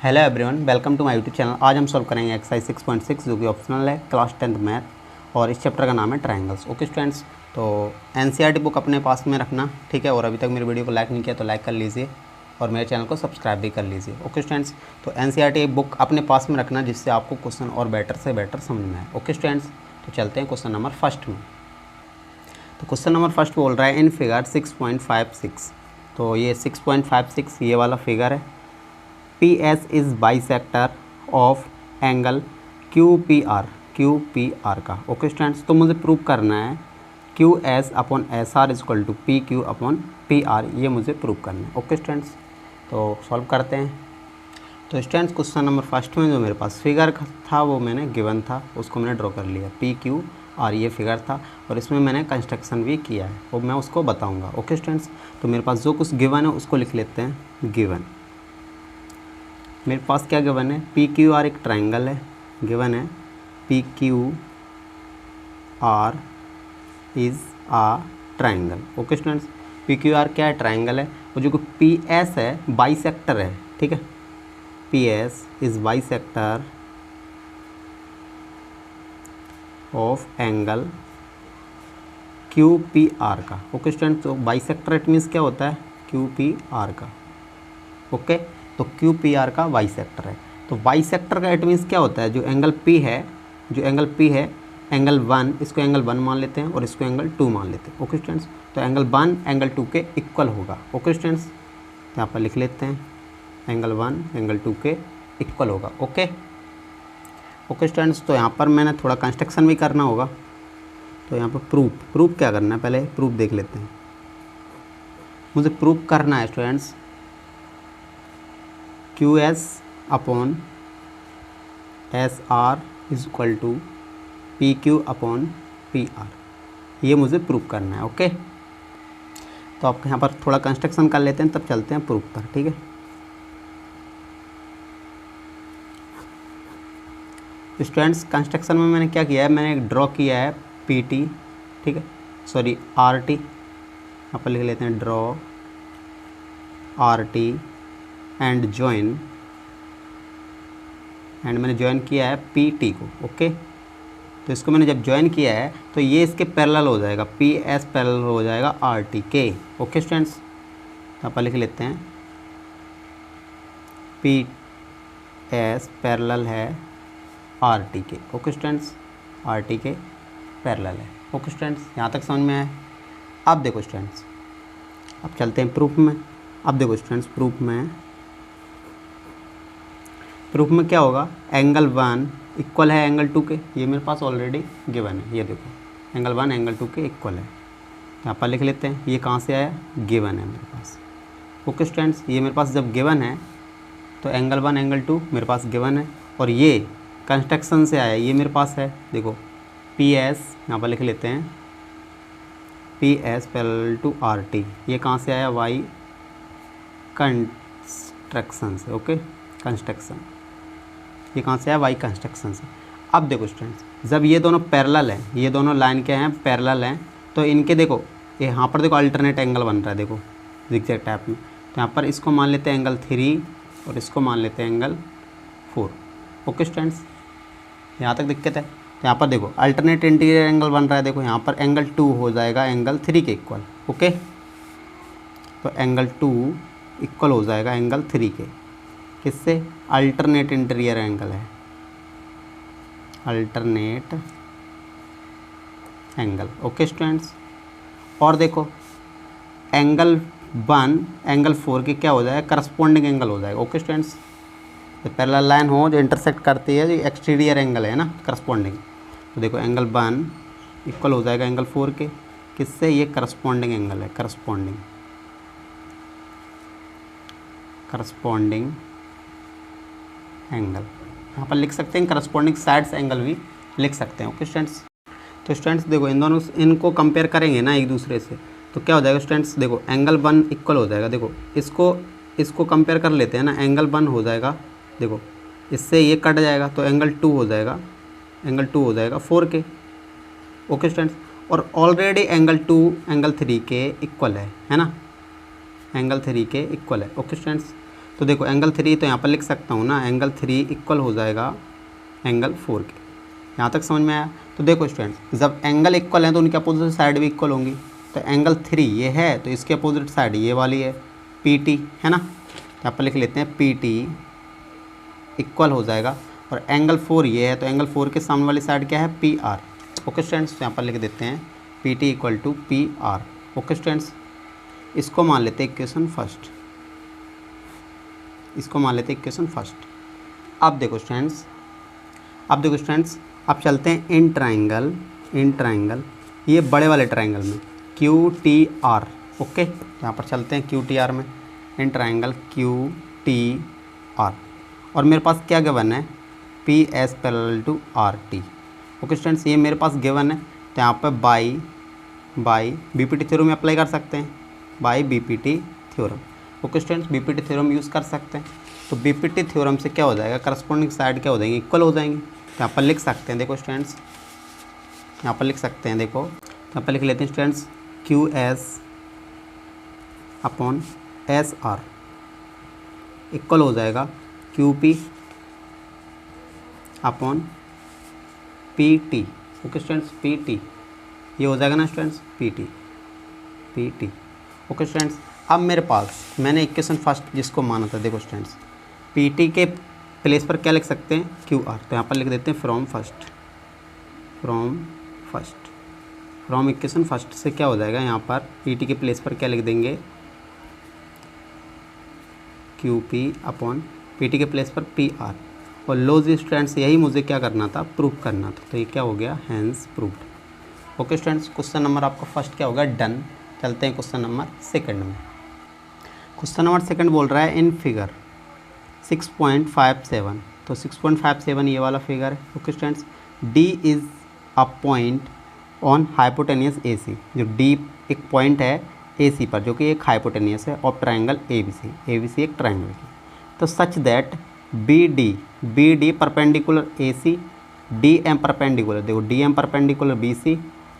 Hello everyone, welcome to my YouTube channel. आज हम solve करेंगे एक्सरसाइज 6.6 जो कि ऑप्शनल है, क्लास 10th मैथ, और इस चैप्टर का नाम है ट्रायंगल्स। ओके स्टूडेंट्स, तो एनसीईआरटी बुक अपने पास में रखना, ठीक है। और अभी तक मेरी वीडियो को लाइक नहीं किया तो लाइक कर लीजिए और मेरे चैनल को सब्सक्राइब भी कर लीजिए। ओके स्टूडेंट्स, तो एनसीईआरटी बुक अपने पास में रखना जिससे आपको क्वेश्चन और बेटर से बेटर समझ में आए। ओके स्टूडेंट्स, तो चलते हैं क्वेश्चन नंबर फर्स्ट में। तो क्वेश्चन नंबर फर्स्ट बोल रहा है इन फिगर 6.56। तो ये 6.56 ये वाला फिगर है। PS is bisector of angle QPR का। ओके स्टूडेंट्स, तो मुझे प्रूव करना है QS upon SR is equal to PQ upon PR, ये मुझे प्रूव करना है। ओके स्टूडेंट्स, तो सॉल्व करते हैं। तो स्टूडेंट्स, क्वेश्चन नंबर फर्स्ट में जो मेरे पास फिगर था वो मैंने गिवन था, उसको मैंने ड्रॉ कर लिया। PQR ये फिगर था और इसमें मैंने कंस्ट्रक्शन भी किया है और मैं उसको बताऊँगा। ओके स्टूडेंट्स, तो मेरे पास जो कुछ गिवन है उसको लिख लेते हैं। गिवन मेरे पास क्या गिवन है, PQR एक ट्रायंगल है। गिवन है PQR is a triangle. Okay students, PQR क्या है, ट्रायंगल है। और जो PS है बाइसेक्टर है, ठीक है। PS is bisector of angle QPR का। ओके स्टूडेंट्स, तो बाइसेक्टर इट मीन्स क्या होता है, QPR का। ओके, तो QPR का बाइसेक्टर है। तो बाइसेक्टर का इट मीन्स क्या होता है, जो एंगल P है, एंगल 1, इसको एंगल 1 मान लेते हैं और इसको एंगल 2 मान लेते हैं। ओके स्टूडेंट्स, तो एंगल 1 एंगल 2 के इक्वल होगा। ओके स्टूडेंट्स, यहाँ पर लिख लेते हैं एंगल 1 एंगल 2 के इक्वल होगा। ओके स्टूडेंट्स, तो यहाँ पर मैंने थोड़ा कंस्ट्रक्शन भी करना होगा। तो यहाँ पर प्रूफ क्या करना है, पहले प्रूफ देख लेते हैं। मुझे प्रूफ करना है students QS upon SR is equal to PQ upon PR, ये मुझे प्रूफ करना है। ओके, तो आप यहाँ पर थोड़ा कंस्ट्रक्शन कर लेते हैं, तब चलते हैं प्रूफ पर, ठीक है। स्टूडेंट्स, कंस्ट्रक्शन में मैंने क्या किया है, मैंने ड्रॉ किया है PT, ठीक है, सॉरी RT, यहाँ पर लिख लेते हैं draw RT and join, and मैंने ज्वाइन किया है PT को। ओके, तो इसको मैंने जब ज्वाइन किया है तो ये इसके पैरेलल हो जाएगा, PS पैरेलल हो जाएगा RT के। ओके स्टूडेंट्स, यहाँ पर लिख लेते हैं PS पैरेलल है RT के। ओके स्टूडेंट्स, RT के पैरेलल है। ओके स्टूडेंट्स, यहाँ तक समझ में आया। अब देखो स्टूडेंट्स, अब चलते हैं प्रूफ में। अब देखो स्टूडेंट्स, प्रूफ में क्या होगा, एंगल 1 इक्वल है एंगल 2 के, ये मेरे पास ऑलरेडी गिवन है। ये देखो एंगल 1 एंगल 2 के इक्वल है, यहाँ पर लिख लेते हैं। ये कहाँ से आया, गिवन है मेरे पास। ओके स्टूडेंट्स, ये मेरे पास जब गिवन है तो एंगल 1 एंगल 2 मेरे पास गिवन है, और ये कंस्ट्रक्शन से आया, ये मेरे पास है। देखो PS, यहाँ पर लिख लेते हैं PS पैरेलल टू RT, ये कहाँ से आया, Y कंस्ट्रक्शन से। ओके, कंस्ट्रक्शन ये कहाँ से आया, Y कंस्ट्रक्शन से। अब देखो स्टूडेंट्स, जब ये दोनों पैरेलल हैं, ये दोनों लाइन क्या हैं, पैरेलल हैं, तो इनके देखो यहाँ पर देखो अल्टरनेट एंगल बन रहा है, देखो जिगजैग टाइप में। तो यहाँ पर इसको मान लेते हैं एंगल 3 और इसको मान लेते हैं एंगल 4। ओके स्टूडेंट्स, यहाँ तक दिक्कत है। तो यहाँ पर देखो अल्टरनेट इंटीरियर एंगल बन रहा है, देखो यहाँ पर एंगल 2 हो जाएगा एंगल 3 के इक्वल। ओके, तो एंगल 2 इक्वल हो जाएगा एंगल 3 के, किससे, अल्टरनेट इंटीरियर एंगल है, अल्टरनेट एंगल। ओके स्टूडेंट्स, और देखो एंगल 1 एंगल 4 के क्या हो जाएगा, करस्पॉन्डिंग एंगल हो जाएगा। ओके स्टूडेंट्स, तो पैरेलल लाइन हो जो इंटरसेक्ट करती है, जो एक्सटीरियर एंगल है ना, करस्पॉन्डिंग। तो देखो एंगल 1 इक्वल हो जाएगा एंगल 4 के, किससे, ये करस्पॉन्डिंग एंगल है, करस्पॉन्डिंग एंगल। यहाँ पर लिख सकते हैं करस्पॉन्डिंग साइड्स एंगल भी लिख सकते हैं। ओके स्टूडेंट्स, तो स्टूडेंट्स देखो इनको कंपेयर करेंगे ना एक दूसरे से, तो क्या हो जाएगा स्टूडेंट्स, देखो एंगल 1 इक्वल हो जाएगा, देखो इसको कंपेयर कर लेते हैं ना, एंगल 1 हो जाएगा, देखो इससे ये कट जाएगा तो एंगल 2 हो जाएगा, एंगल 2 हो जाएगा 4 के। ओके स्टूडेंट्स, और ऑलरेडी एंगल 2 एंगल 3 के इक्वल है ना, एंगल 3 के इक्वल है। ओके स्टूडेंट्स, तो देखो एंगल 3 तो यहाँ पर लिख सकता हूँ ना, एंगल 3 इक्वल हो जाएगा एंगल 4 के। यहाँ तक समझ में आया? तो देखो स्टूडेंट्स, जब एंगल इक्वल है तो उनकी अपोजिट साइड भी इक्वल होंगी। तो एंगल 3 ये है तो इसके अपोजिट साइड ये वाली है PT, है ना। यहाँ पर लिख लेते हैं PT इक्वल हो जाएगा, और एंगल 4 ये है तो एंगल 4 के सामने वाली साइड क्या है PR। ओके स्टूडेंट्स, तो यहाँ पर लिख देते हैं PT equal to PR। Okay students, इसको मान लेते हैं इक्वेशन फर्स्ट, इसको मान लेते हैं इक्वेशन फर्स्ट। अब देखो स्टूडेंट्स, अब चलते हैं इन ट्राइंगल, ये बड़े वाले ट्राइंगल में QTR। ओके, यहाँ पर चलते हैं QTR में, इन ट्राइंगल QTR, और मेरे पास क्या गिवन है, PS parallel to RT। Okay students, ये मेरे पास गिवन है, तो यहाँ पर बाई BPT थ्योरम अप्लाई कर सकते हैं, by BPT theorem. Okay students, BPT theorem use कर सकते हैं। तो BPT थ्योरम से क्या हो जाएगा, करस्पॉन्डिंग साइड क्या हो जाएंगी, इक्वल हो जाएंगी। तो यहाँ पर लिख सकते हैं, देखो स्टूडेंट्स, यहाँ पर लिख सकते हैं, देखो यहाँ पर लिख लेते हैं students, QS upon SR equal हो जाएगा QP upon PT। Okay students, PT ये हो जाएगा ना स्टूडेंट्स, PT। ओके स्टूडेंट्स, अब मेरे पास मैंने इक्वेशन फर्स्ट जिसको माना था, देखो स्टूडेंट्स, PT के प्लेस पर क्या लिख सकते हैं, QR। तो यहाँ पर लिख देते हैं फ्रॉम इक्वेशन फर्स्ट से क्या हो जाएगा, यहाँ पर PT के प्लेस पर क्या लिख देंगे, QP अपॉन PT के प्लेस पर PR। और लो जी स्टूडेंट्स, यही मुझे क्या करना था, प्रूफ करना था। तो ये क्या हो गया, hence proved. Okay students, question number आपका फर्स्ट क्या होगा, डन। चलते हैं क्वेश्चन नंबर सेकंड में। क्वेश्चन नंबर सेकंड बोल रहा है इन फिगर 6.57, तो 6.57 ये वाला फिगर है। Okay students, D is a point on hypotenuse AC, जो D एक पॉइंट है AC पर, जो कि एक हाइपोटेनियस है, ऑफ ट्राइंगल ABC एक ट्राइंगल की। तो such that BD perpendicular AC, DM perpendicular, देखो DM perpendicular BC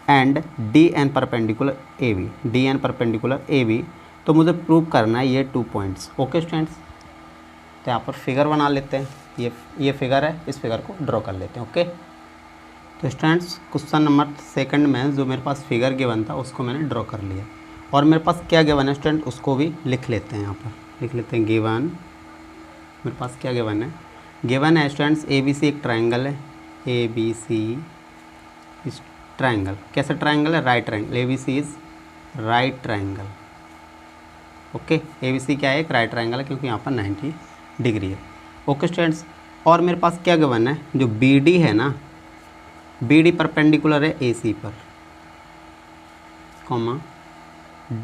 and DN perpendicular AB। तो मुझे प्रूव करना है ये 2 पॉइंट्स। ओके स्टूडेंट्स, तो यहाँ पर फिगर बना लेते हैं, ये फिगर है, इस फिगर को ड्रॉ कर लेते हैं। ओके, तो स्टूडेंट्स क्वेश्चन नंबर सेकंड में जो मेरे पास फिगर गिवन था उसको मैंने ड्रॉ कर लिया, और मेरे पास क्या गिवन है स्टूडेंट उसको भी लिख लेते हैं। यहाँ पर लिख लेते हैं गिवन, मेरे पास क्या गिवन है स्टूडेंट्स, ABC एक ट्राइंगल है, ABC इस ट्राइंगल, कैसा ट्राइंगल है, right triangle, ABC is right triangle. Okay, ABC क्या है, एक राइट ट्राइंगल है, क्योंकि यहाँ पर 90 डिग्री है। ओके स्टूडेंट्स, और मेरे पास क्या गिवन है, जो BD है ना, BD परपेंडिकुलर है AC पर, कॉमा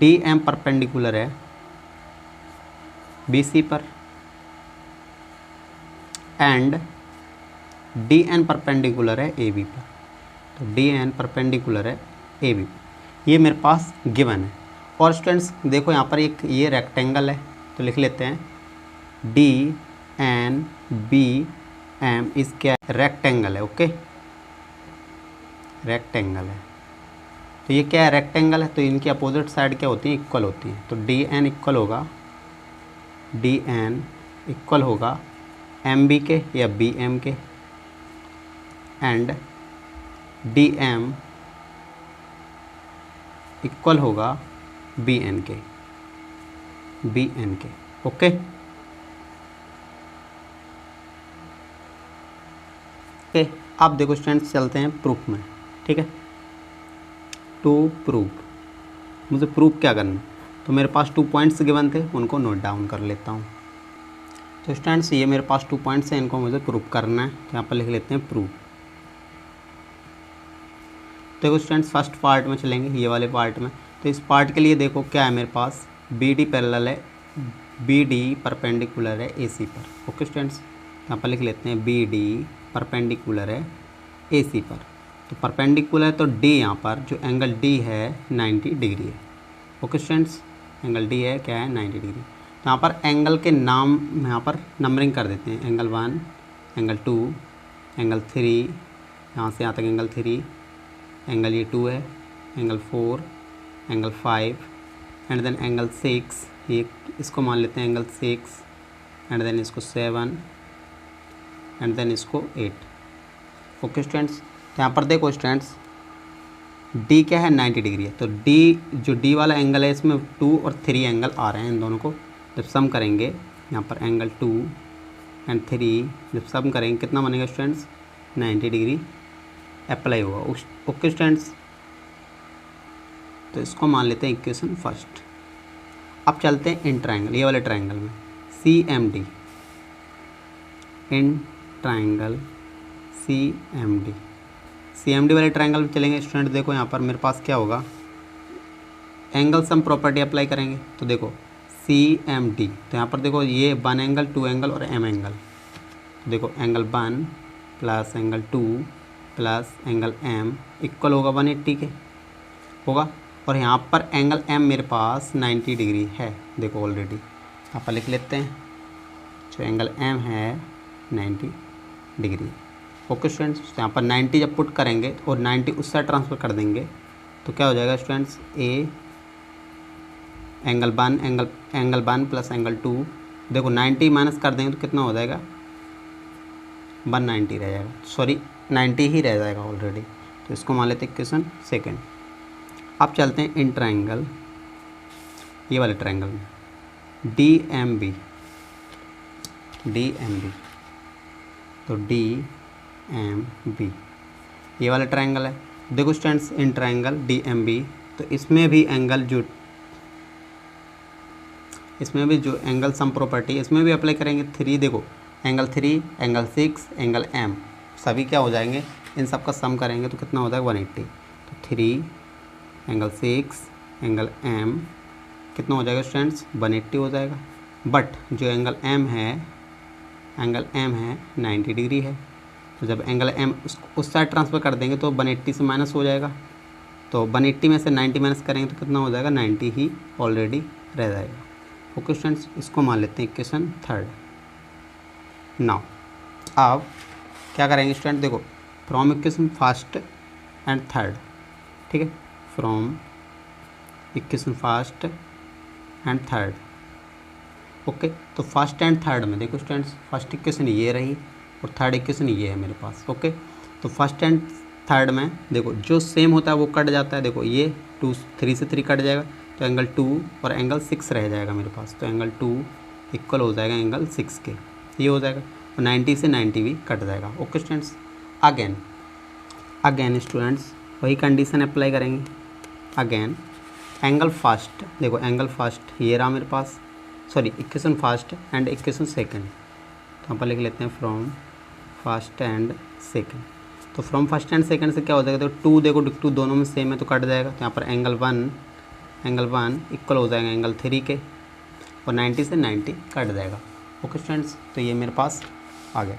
DM परपेंडिकुलर है BC पर, एंड DN परपेंडिकुलर है AB पर। तो DN परपेंडिकुलर है AB, ये मेरे पास गिवन है। और स्टूडेंट्स देखो यहाँ पर एक ये रेक्टेंगल है, तो लिख लेते हैं DNBM इस क्या रेक्टेंगल है। ओके, रेक्टेंगल है, तो ये क्या है, रेक्टेंगल है, तो इनकी अपोजिट साइड क्या होती है, इक्वल होती है। तो DN इक्वल होगा MB के या BM के, एंड DM इक्वल होगा BN के। ओके, अब देखो स्टूडेंट्स चलते हैं प्रूफ में। ठीक है, टू प्रूफ, मुझे प्रूफ क्या करना, तो मेरे पास 2 पॉइंट्स गिवन थे, उनको नोट डाउन कर लेता हूँ। तो स्टूडेंट्स ये मेरे पास 2 पॉइंट्स हैं, इनको मुझे प्रूफ करना है, तो यहाँ पर लिख लेते हैं प्रूफ। देखो स्टूडेंट्स फर्स्ट पार्ट में चलेंगे, ये वाले पार्ट में। तो इस पार्ट के लिए देखो क्या है, मेरे पास BD पैरेलल है, BD परपेंडिकुलर है AC पर। ओके स्टूडेंट्स, यहाँ पर लिख लेते हैं BD परपेंडिकुलर है AC पर। तो परपेंडिकुलर है तो D यहाँ पर जो एंगल D है 90 डिग्री है। ओके स्टूडेंट्स, एंगल D है क्या है, 90 डिग्री। तो यहाँ पर एंगल के नाम यहाँ पर नंबरिंग कर देते हैं, एंगल 1, एंगल 2, एंगल 3, यहाँ से यहाँ तक एंगल 3, एंगल ये 2 है, angle 4, angle 5 and then angle 6, ये इसको मान लेते हैं एंगल 6, एंड देन इसको 7 एंड देन इसको 8। ओके स्टूडेंट्स, तो यहाँ पर देखो स्टूडेंट्स डी क्या है 90 डिग्री है, तो डी जो डी वाला एंगल है इसमें 2 और 3 एंगल आ रहे हैं। इन दोनों को जब सम करेंगे यहाँ पर एंगल 2 एंड 3 जब सम करेंगे कितना बनेगा स्टूडेंट्स 90 डिग्री अप्लाई होगा। ओके स्टूडेंट्स, तो इसको मान लेते हैं इक्वेशन फर्स्ट। अब चलते हैं इन ट्राइंगल, ये वाले ट्राइंगल में CMD, इन ट्राइंगल CMD वाले ट्राइंगल में चलेंगे स्टूडेंट। देखो यहाँ पर मेरे पास क्या होगा, एंगल सम प्रॉपर्टी अप्लाई करेंगे। तो देखो CMD, तो यहाँ पर देखो ये 1 एंगल 2 एंगल और M एंगल। तो देखो angle 1 plus angle 2 plus angle M equal होगा 180 के होगा। और यहाँ पर एंगल M मेरे पास 90 डिग्री है। देखो ऑलरेडी यहाँ पर लिख लेते हैं, जो एंगल M है 90 डिग्री। ओके स्टूडेंट्स, तो यहाँ पर 90 जब पुट करेंगे और 90 उस साइड ट्रांसफ़र कर देंगे तो क्या हो जाएगा students, A angle 1 plus angle 2। देखो 90 माइनस कर देंगे तो कितना हो जाएगा 190 रह जाएगा, सॉरी 90 ही रह जाएगा ऑलरेडी। तो इसको मान लेते हैं इक्वेशन सेकेंड। अब चलते हैं इन ट्राइंगल, ये वाले ट्राइंगल में DMB, तो DMB ये वाला ट्राइंगल है। देखो स्टूडेंट्स इन ट्राइंगल DMB, तो इसमें भी जो एंगल सम प्रॉपर्टी इसमें भी अप्लाई करेंगे। 3 देखो एंगल 3 एंगल 6 एंगल M सभी क्या हो जाएंगे, इन सब का सम करेंगे तो कितना हो जाएगा 180। तो 3 एंगल 6 एंगल M कितना हो जाएगा स्टूडेंट्स 180 हो जाएगा। बट जो एंगल M है 90 डिग्री है। तो जब एंगल M उस साइड ट्रांसफ़र कर देंगे तो 180 से माइनस हो जाएगा। तो 180 में से 90 माइनस करेंगे तो कितना हो जाएगा 90 ही ऑलरेडी रह जाएगा। ओके स्टूडेंट्स, इसको मान लेते हैं इक्वेशन थर्ड। नाउ अब क्या करेंगे स्टूडेंट, देखो from equation first and third, ठीक है, from equation first and third. Okay, तो फर्स्ट एंड थर्ड में देखो स्टूडेंट्स फर्स्ट इक्वेशन ये रही और थर्ड इक्वेशन ये है मेरे पास। ओके, तो फर्स्ट एंड थर्ड में देखो जो सेम होता है वो कट जाता है। देखो ये 3 से 3 कट जाएगा तो एंगल 2 और एंगल 6 रह जाएगा मेरे पास। तो एंगल 2 इक्वल हो जाएगा एंगल 6 के, ये हो जाएगा। और 90 से 90 भी कट जाएगा। ओके स्टूडेंट्स, अगेन स्टूडेंट्स वही कंडीशन अप्लाई करेंगे। अगेन एंगल फर्स्ट, देखो एंगल फर्स्ट ये रहा मेरे पास, sorry equation first and equation second. तो यहाँ पर लिख लेते हैं फ्रॉम फर्स्ट एंड सेकंड। तो फ्रॉम फर्स्ट एंड सेकंड से क्या हो जाएगा, तो 2 देखो 2 दोनों में सेम है तो कट जाएगा। तो यहाँ पर एंगल 1 इक्वल हो जाएगा एंगल 3 के और 90 से 90 कट जाएगा। ओके स्टूडेंट्स, तो ये मेरे पास आ गया।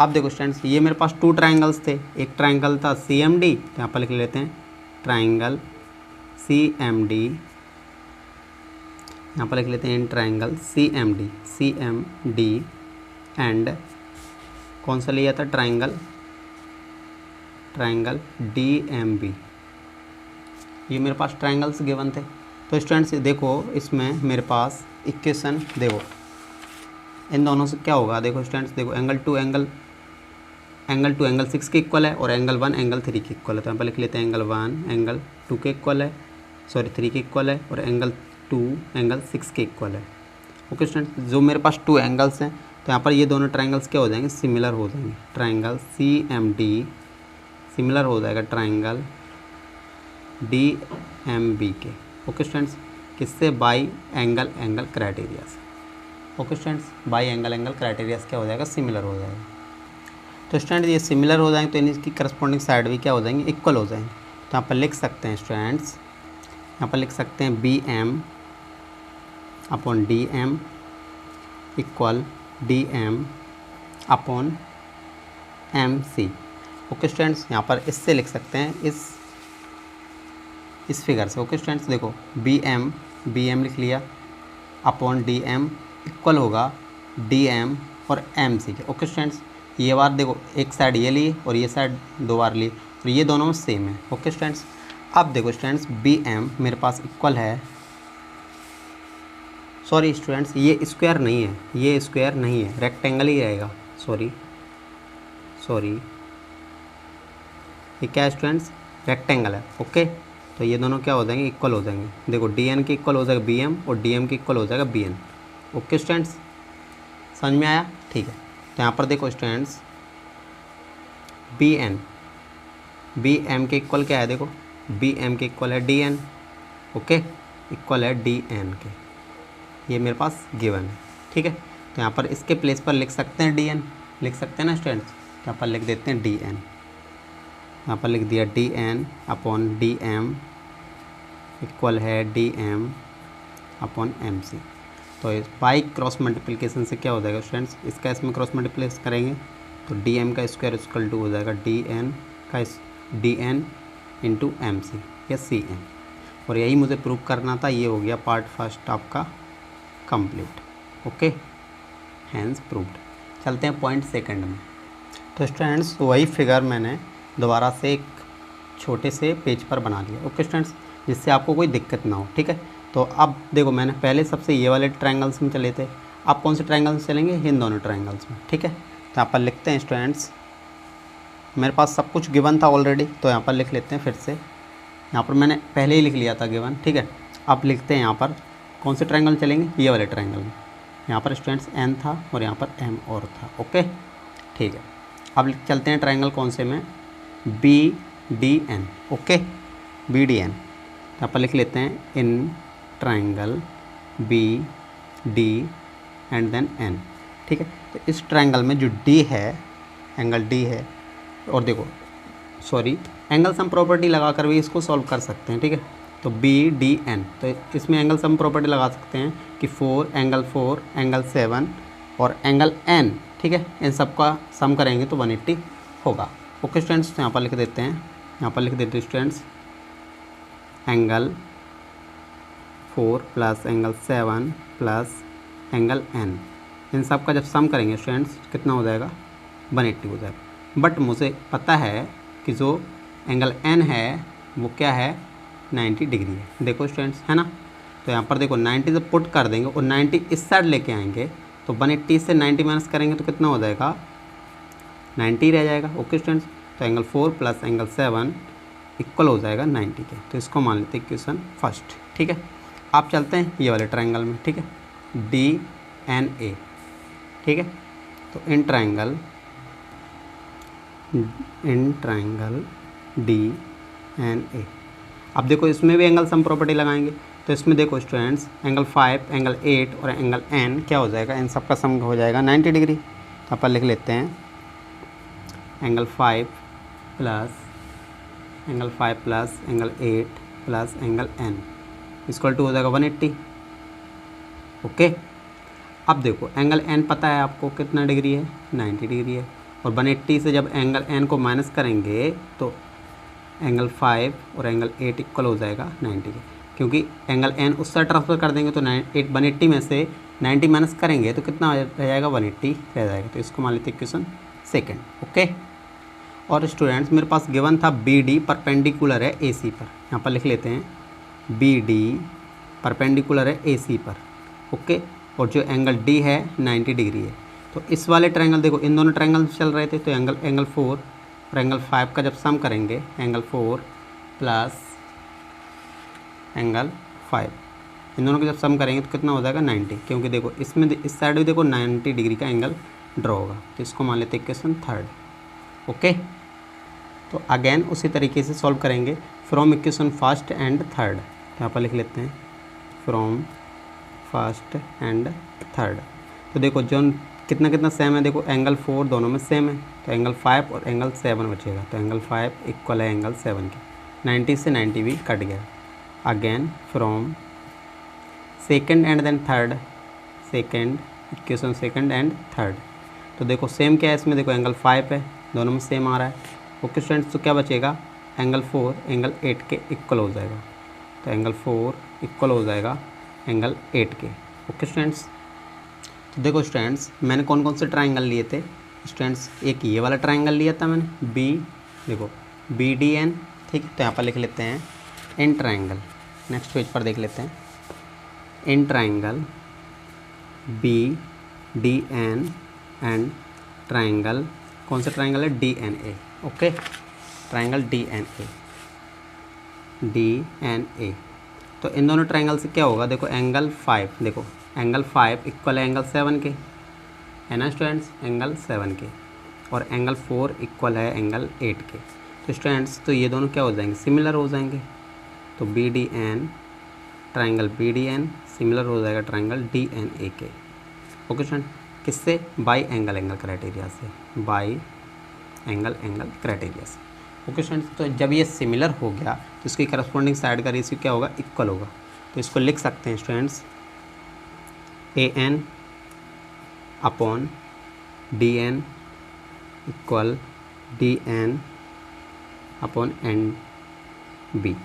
अब देखो स्टूडेंट्स ये मेरे पास 2 ट्राइंगल्स थे। एक ट्राइंगल था CMD, तो यहाँ पर लिख लेते हैं ट्राइंगल CMD, यहाँ पर लिख लेते हैं इन ट्राइंगल CMD एंड कौन सा लिया था ट्राइंगल DMB। ये मेरे पास ट्राइंगल्स गिवन थे। तो स्टूडेंट्स देखो इसमें मेरे पास इक्वेशन देखो इन दोनों से क्या होगा, देखो स्टूडेंट्स देखो एंगल 2 एंगल 6 के इक्वल है और एंगल 1 एंगल 3 के इक्वल है। तो यहाँ पर लिख लेते हैं एंगल 1 एंगल 2 के इक्वल है, सॉरी 3 के इक्वल है और एंगल 2 एंगल 6 के इक्वल है। ओके स्टूडेंट्स, जो मेरे पास 2 एंगल्स हैं तो यहाँ पर ये दोनों ट्राइंगल्स क्या हो जाएंगे, सिमिलर हो जाएंगे। ट्राइंगल CMD सिमिलर हो जाएगा ट्राइंगल DMB के। ओके स्टूडेंट्स, किससे, बाई एंगल क्राइटेरिया से। Okay students, by angle criteria से क्या हो जाएगा, सिमिलर हो जाएगा। तो स्टूडेंट्स ये सिमिलर हो जाएंगे तो इनकी करस्पॉन्डिंग साइड भी क्या हो जाएंगे, इक्वल हो जाएंगे। तो यहाँ पर लिख सकते हैं स्टूडेंट्स, यहाँ पर लिख सकते हैं BM upon DM equal DM upon MC। Okay students, यहाँ पर इससे लिख सकते हैं इस फिगर से। ओके स्टूडेंट्स देखो BM लिख लिया अपॉन DM इक्वल होगा DM और MC के। ओके स्टूडेंट्स, ये बार देखो एक साइड ये ली और ये साइड 2 बार ली तो ये दोनों में सेम है। ओके स्टूडेंट्स, अब देखो स्टूडेंट्स BM मेरे पास इक्वल है, सॉरी स्टूडेंट्स, ये स्क्वायर नहीं है, ये स्क्वायर नहीं है, रेक्टेंगल ही रहेगा। सॉरी ये क्या है स्टूडेंट्स, रेक्टेंगल है। ओके, तो ये दोनों क्या हो जाएंगे, इक्वल हो जाएंगे। देखो डी एन के इक्वल हो जाएगा बी एम और डी एम के इक्वल हो जाएगा बी एन। ओके स्टूडेंट्स, समझ में आया? ठीक है, तो यहाँ पर देखो स्टूडेंट्स बी एम के इक्वल क्या है, देखो बी एम के इक्वल है डी एन। ओके, इक्वल है डी एन के, ये मेरे पास गिवन है। ठीक है, तो यहाँ पर इसके प्लेस पर लिख सकते हैं डी एन, लिख सकते हैं ना स्टूडेंट्स। यहाँ पर लिख देते हैं डी एन, यहाँ पर लिख दिया D N upon D M equal है D M upon M C. तो इस बाई क्रॉस मल्टीप्लिकेशन से क्या हो जाएगा स्टूडेंट्स, इसका इसमें क्रॉस मल्टीप्लिकेशन करेंगे तो डी एम का स्क्वायर इक्वल टू हो जाएगा D N into M C या सी एम। और यही मुझे प्रूव करना था। ये हो गया पार्ट फर्स्ट आपका कंप्लीट। Okay, hence proved. चलते हैं पॉइंट सेकंड में। तो स्टूडेंट्स वही फिगर मैंने दोबारा से एक छोटे से पेज पर बना लिया। ओके स्टूडेंट्स, जिससे आपको कोई दिक्कत ना हो। ठीक है, तो अब देखो मैंने पहले सबसे ये वाले ट्रायंगल्स में चले थे, आप कौन से ट्रायंगल्स चलेंगे, इन दोनों ट्रायंगल्स में। ठीक है, तो यहाँ पर लिखते हैं स्टूडेंट्स, मेरे पास सब कुछ गिवन था ऑलरेडी, तो यहाँ पर लिख लेते हैं फिर से। यहाँ पर मैंने पहले ही लिख लिया था गिवन। ठीक है, अब लिखते हैं यहाँ पर कौन से ट्रायंगल चलेंगे, ये वाले ट्रायंगल में। यहाँ पर स्टूडेंट्स एन था और यहाँ पर एम और था। ओके, ठीक है, अब चलते हैं ट्रायंगल कौन से में, B D N. Okay, B D N, यहाँ पर लिख लेते हैं in triangle B D and then N. ठीक है, तो इस ट्रायंगल में जो डी है, एंगल डी है, और देखो सॉरी एंगल सम प्रॉपर्टी लगा कर भी इसको सॉल्व कर सकते हैं। ठीक है, तो बी डी एन, तो इसमें एंगल सम प्रॉपर्टी लगा सकते हैं कि 4 एंगल 7 और एंगल एन। ठीक है, इन सब का सम करेंगे तो 180 होगा। ओके स्टूडेंट्स, तो यहाँ पर लिख देते हैं, यहाँ पर लिख देते हैं students angle 4 plus angle 7 plus angle N, इन सब का जब सम करेंगे स्टूडेंट्स कितना हो जाएगा, 180 हो जाएगा। बट मुझे पता है कि जो एंगल एन है वो क्या है, 90 डिग्री है। देखो स्टूडेंट्स, है ना, तो यहाँ पर देखो 90 जब पुट कर देंगे और 90 इस साइड लेके आएंगे तो 180 से 90 माइनस करेंगे तो कितना हो जाएगा, 90 रह जाएगा। ओके स्टूडेंट्स, तो एंगल 4 प्लस एंगल 7 इक्वल हो जाएगा 90 के। तो इसको मान लेते हैं इक्वेशन फर्स्ट। ठीक है, आप चलते हैं ये वाले ट्रायंगल में। ठीक है, डी एन ए। ठीक है, तो in triangle D N A, अब देखो इसमें भी एंगल सम प्रॉपर्टी लगाएंगे। तो इसमें देखो स्टूडेंट्स एंगल 5 एंगल 8 और एंगल एन क्या हो जाएगा, इन सब का सम हो जाएगा 90 डिग्री। तो अपन लिख लेते हैं angle 5 plus angle 8 plus angle N equal to हो जाएगा 180। ओके, अब देखो एंगल एन पता है आपको कितना डिग्री है, 90 डिग्री है। और 180 से जब एंगल एन को माइनस करेंगे तो एंगल 5 और एंगल 8 इक्वल हो जाएगा 90 के, क्योंकि एंगल एन उस साइड ट्रांसफर कर देंगे तो 180 में से 90 माइनस करेंगे तो कितना रह जाएगा, 180 रह जाएगा। तो इसको मान लेते हैं क्वेश्चन सेकेंड। ओके, और स्टूडेंट्स मेरे पास गिवन था बी डी परपेंडिकुलर है ए सी पर, यहाँ पर लिख लेते हैं बी डी परपेंडिकुलर है ए सी पर। ओके, और जो एंगल डी है 90 डिग्री है। तो इस वाले ट्रायंगल देखो इन दोनों ट्रायंगल चल रहे थे, तो एंगल 4 और एंगल 5 का जब सम करेंगे, एंगल 4 प्लस एंगल 5 इन दोनों का जब सम करेंगे तो कितना हो जाएगा, 90। क्योंकि देखो इसमें इस साइड भी देखो 90 डिग्री का एंगल ड्रॉ होगा। तो इसको मान लेते हैं इक्वेशन थर्ड। ओके, तो अगेन उसी तरीके से सॉल्व करेंगे from equation first and third. यहाँ पर लिख लेते हैं फ्रॉम फर्स्ट एंड थर्ड। तो देखो जो कितना कितना सेम है, देखो एंगल 4 दोनों में सेम है, तो एंगल 5 और एंगल 7 बचेगा। तो एंगल 5 इक्वल है एंगल 7 के, 90 से 90 भी कट गया। Again from second and then third, second equation second and third. तो देखो सेम क्या है इसमें, देखो एंगल 5 है, दोनों में सेम आ रहा है। ओके स्टूडेंट्स, तो क्या बचेगा, एंगल 4 एंगल 8 के इक्वल हो जाएगा। तो एंगल 4 इक्वल हो जाएगा एंगल 8 के। ओके स्टूडेंट्स, तो देखो स्टूडेंट्स मैंने कौन कौन से ट्रायंगल लिए थे स्टूडेंट्स, एक ये वाला ट्रायंगल लिया था मैंने बी, देखो बी डी एन। ठीक है, तो यहाँ पर लिख लेते हैं इन ट्रायंगल, नेक्स्ट पेज पर देख लेते हैं in triangle B D N and triangle, कौन सा ट्राइंगल है, D N A. Okay, triangle D N A, D N A. तो इन दोनों ट्राइंगल से क्या होगा, देखो एंगल 5, देखो एंगल 5 इक्वल है एंगल 7 के, है ना स्टूडेंट्स, एंगल 7 के, और एंगल 4 इक्वल है एंगल 8 के। तो स्टूडेंट्स तो ये दोनों क्या हो जाएंगे, सिमिलर हो जाएंगे। तो B D N, triangle B D N similar हो जाएगा ट्राइंगल डी एन ए के। ओके स्टूडेंट, किससे, बाई एंगल एंगल क्राइटेरिया से, बाई एंगल एंगल क्राइटेरिया से। ओके स्टूडेंट्स, तो जब ये सिमिलर हो गया तो इसकी करस्पॉन्डिंग साइड का रेशियो क्या होगा, इक्वल होगा। तो इसको लिख सकते हैं students, A N upon D N equal D N upon N B.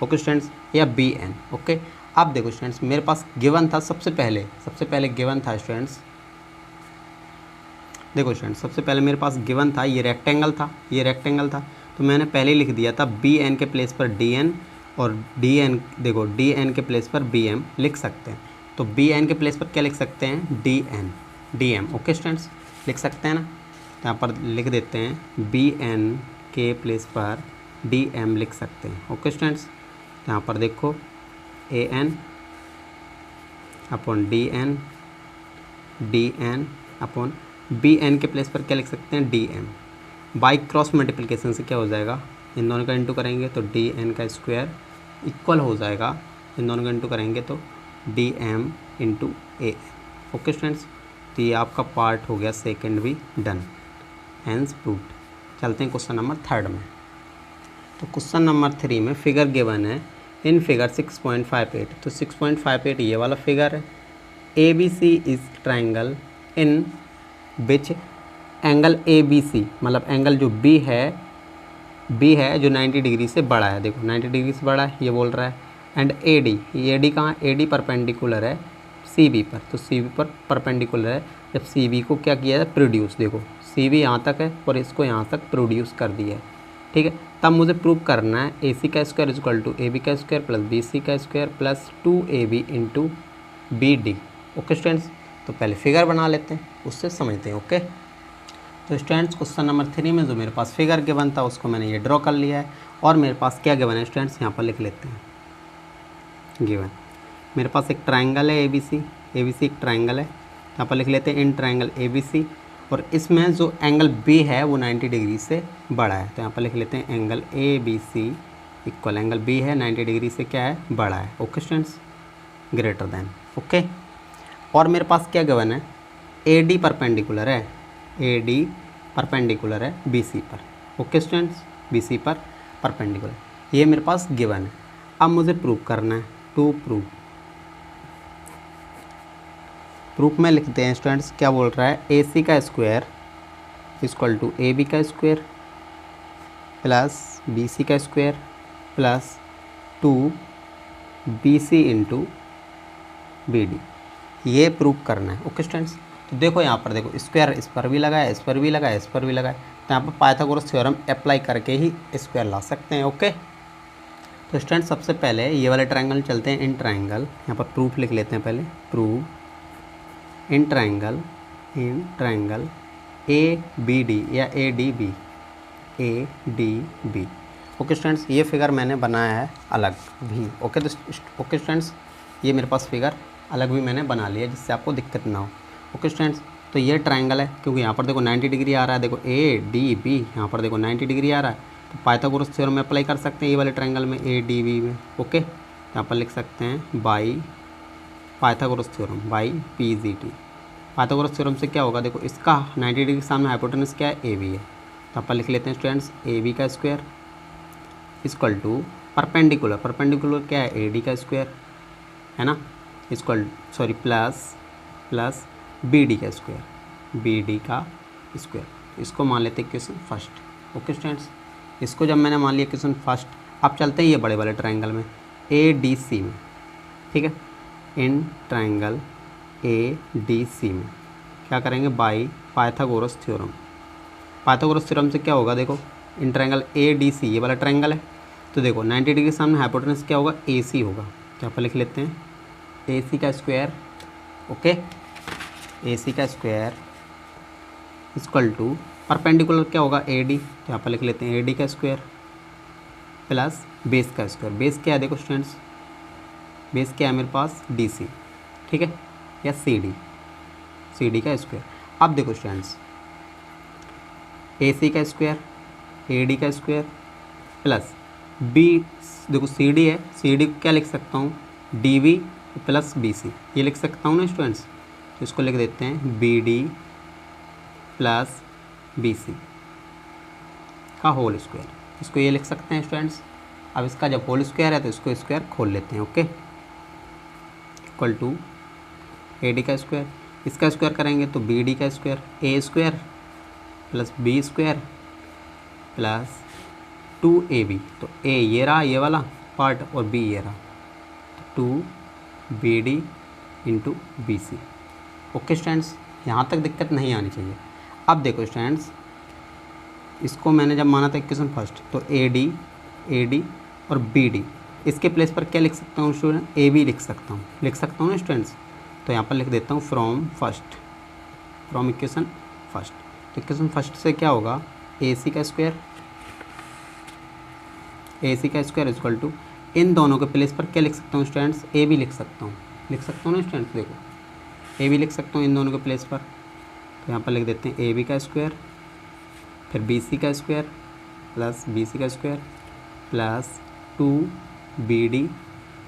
Okay students, या बी एन। ओके, अब देखो स्टूडेंट्स, मेरे पास गिवन था सबसे पहले गिवन था स्टूडेंट्स, देखो स्टूडेंट्स सबसे पहले मेरे पास गिवन था, ये रेक्टेंगल था, तो मैंने पहले लिख दिया था बी एन के प्लेस पर डी एन, और डी एन, देखो डी एन के प्लेस पर बी एम लिख सकते हैं। तो बी एन के प्लेस पर क्या लिख सकते हैं, D N D M. Okay students, लिख सकते हैं ना, तो यहाँ पर लिख देते हैं बी एन के प्लेस पर डी एम लिख सकते हैं। ओके स्टूडेंट्स, यहाँ पर देखो A N upon D N upon B N के प्लेस पर क्या लिख सकते हैं, D M. By cross multiplication से क्या हो जाएगा, इन दोनों का इंटू करेंगे तो डी एन का स्क्वायर इक्वल हो जाएगा, इन दोनों का इंटू करेंगे तो डी एम इंटू ए। ओके स्टूडेंट्स, तो ये आपका पार्ट हो गया सेकेंड भी डन, हैंस प्रूव्ड। चलते हैं क्वेश्चन नंबर 3 में। तो क्वेश्चन नंबर 3 में फिगर गिवन है, इन फिगर 6.58। तो 6.58 ये वाला फिगर है। A B C is triangle in which angle A B C, मतलब एंगल जो बी है जो 90 डिग्री से बड़ा है, देखो 90 डिग्री से बड़ा है ये बोल रहा है। एंड ए डी, ये डी कहाँ, ए डी परपेंडिकुलर है सी बी पर, तो सी बी पर परपेंडिकुलर है। जब सी बी को क्या किया है, प्रोड्यूस, देखो सी बी यहाँ तक है और इसको यहाँ तक प्रोड्यूस कर दिया है, ठीक है। तब मुझे प्रूव करना है ए सी का square equal to A B का स्क्वायर प्लस बी सी का square plus 2ab into B D. Okay students, तो पहले फिगर बना लेते हैं, उससे समझते हैं। ओके, तो स्टूडेंट्स क्वेश्चन नंबर 3 में जो मेरे पास फिगर गिवन था उसको मैंने ये ड्रॉ कर लिया है, और मेरे पास क्या गिवन है स्टूडेंट्स, यहाँ पर लिख लेते हैं। गिवन मेरे पास एक ट्राइंगल है ए बी सी एक ट्राइंगल है, यहाँ पर लिख लेते हैं in triangle A B C, और इसमें जो एंगल बी है वो 90 डिग्री से बड़ा है, तो यहाँ पर लिख लेते हैं angle A B C equal, angle B है 90 डिग्री से क्या है, बड़ा है। Okay students, greater than. Okay, और मेरे पास क्या गिवन है, ए डी परपेंडिकुलर है, ए डी परपेंडिकुलर है बी सी पर। ओके स्टूडेंट्स, बी सी पर परपेंडिकुलर, ये मेरे पास गिवन है। अब मुझे प्रूव करना है, टू प्रूफ में लिखते हैं स्टूडेंट्स, क्या बोल रहा है, ए सी का square equal to A B का स्क्वायर प्लस बी सी का square plus 2bc into B D, ये प्रूव करना है। ओके स्टूडेंट्स, तो देखो यहाँ पर देखो स्क्वायर इस पर भी लगाया, इस पर भी लगाया, इस पर भी लगाया, तो यहाँ पर पाइथागोरस थ्योरम अप्लाई करके ही स्क्वायर ला सकते हैं। ओके, तो स्टूडेंट सबसे पहले ये वाले ट्रायंगल चलते हैं, इन ट्रायंगल, यहाँ पर प्रूफ लिख लेते हैं पहले, prove in triangle A B D या A D B. Okay students, ये फिगर मैंने बनाया है अलग भी। ओके, तो ओके स्टूडेंट्स, ये मेरे पास फिगर अलग भी मैंने बना लिया जिससे आपको दिक्कत ना हो। ओके स्टूडेंट्स, तो ये ट्रायंगल है, क्योंकि यहाँ पर देखो 90 डिग्री आ रहा है, देखो ए डी बी, यहाँ पर देखो 90 डिग्री आ रहा है, तो पाइथागोरस थ्योरम में अप्लाई कर सकते हैं ये वाले ट्रायंगल में ए डी बी में। ओके, यहाँ पर लिख सकते हैं by Pythagoras theorem by P G T. Pythagoras theorem से क्या होगा, देखो इसका 90 डिग्री के सामने हाइपोटेनस क्या है, ए बी है, तो आप लिख लेते हैं स्टूडेंट्स ए बी का स्क्वायर इक्वल टू परपेंडिकुलर क्या है, ए डी का स्क्वायर है ना, प्लस बी डी का स्क्वायर, इसको मान लेते हैं क्वेश्चन फर्स्ट। ओके स्टूडेंट्स, इसको जब मैंने मान लिया क्वेश्चन फर्स्ट, अब चलते हैं ये बड़े वाले ट्रायंगल में ए डी सी में, ठीक है, इन ट्रायंगल ए डी सी में क्या करेंगे, बाई पाइथागोरस थ्योरम से क्या होगा, देखो इन ट्रायंगल ए डी सी ये वाला ट्रायंगल है, तो देखो 90 डिग्री के सामने हाइपोटेनस क्या होगा, ए सी होगा, तो यहाँ पर लिख लेते हैं ए सी का स्क्वायर। ओके, ए सी का स्क्वायर इक्वल टू परपेंडिकुलर क्या होगा ए डी, तो यहाँ पर लिख लेते हैं ए डी का स्क्वायर प्लस बेस का स्क्वायर। बेस क्या है देखो स्टूडेंट्स, बेस क्या है मेरे पास डी सी, ठीक है, या सी डी का स्क्वायर। अब देखो स्टूडेंट्स ए सी का स्क्वायर ए डी का स्क्वायर प्लस बी, देखो सी डी है, सी डी को क्या लिख सकता हूँ D V plus B C, ये लिख सकता हूँ ना स्टूडेंट्स, तो इसको लिख देते हैं B D plus B C का होल स्क्वायर, इसको ये लिख सकते हैं स्टूडेंट्स। अब इसका जब होल स्क्वायर है तो इसको स्क्वायर खोल लेते हैं, okay, equal to A D का स्क्वायर, इसका स्क्वायर करेंगे तो बी डी का square A square plus B square plus 2ab, तो ए ये रहा ये वाला पार्ट और बी ये रहा, तो 2bd into B C. Okay students, यहाँ तक दिक्कत नहीं आनी चाहिए। अब देखो स्टूडेंट्स, इसको मैंने जब माना था इक्वेशन फर्स्ट, तो ए डी और बी डी, इसके प्लेस पर क्या लिख सकता हूँ स्टूडेंट, ए बी लिख सकता हूँ ना स्टूडेंट्स, तो यहाँ पर लिख देता हूँ फ्रॉम इक्वेशन फर्स्ट। तो इक्वेशन फर्स्ट से क्या होगा, ए सी का स्क्वायर इक्वल टू, इन दोनों के प्लेस पर क्या लिख सकता हूँ स्टूडेंट्स, ए बी लिख सकता हूँ ना स्टूडेंट्स, देखो ए बी लिख सकता हूँ इन दोनों के प्लेस पर, तो यहाँ पर लिख देते हैं ए बी का स्क्वायर फिर बी सी का स्क्वायर प्लस बी सी का square plus 2bd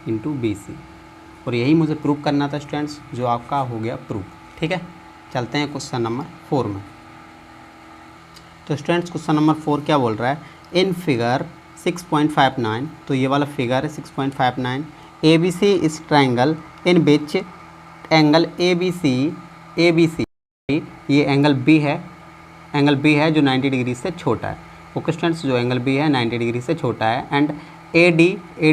into B C, और यही मुझे प्रूव करना था स्टूडेंट्स, जो आपका हो गया प्रूव। ठीक है, चलते हैं क्वेश्चन नंबर 4 में। तो स्टूडेंट्स क्वेश्चन नंबर 4 क्या बोल रहा है, इन फिगर 6.59, तो ये वाला फिगर है 6.59, ए बी सी इस triangle in which angle A B C ये एंगल बी है जो 90 डिग्री से छोटा है। ओके स्टूडेंट्स, जो एंगल बी है 90 डिग्री से छोटा है, एंड ए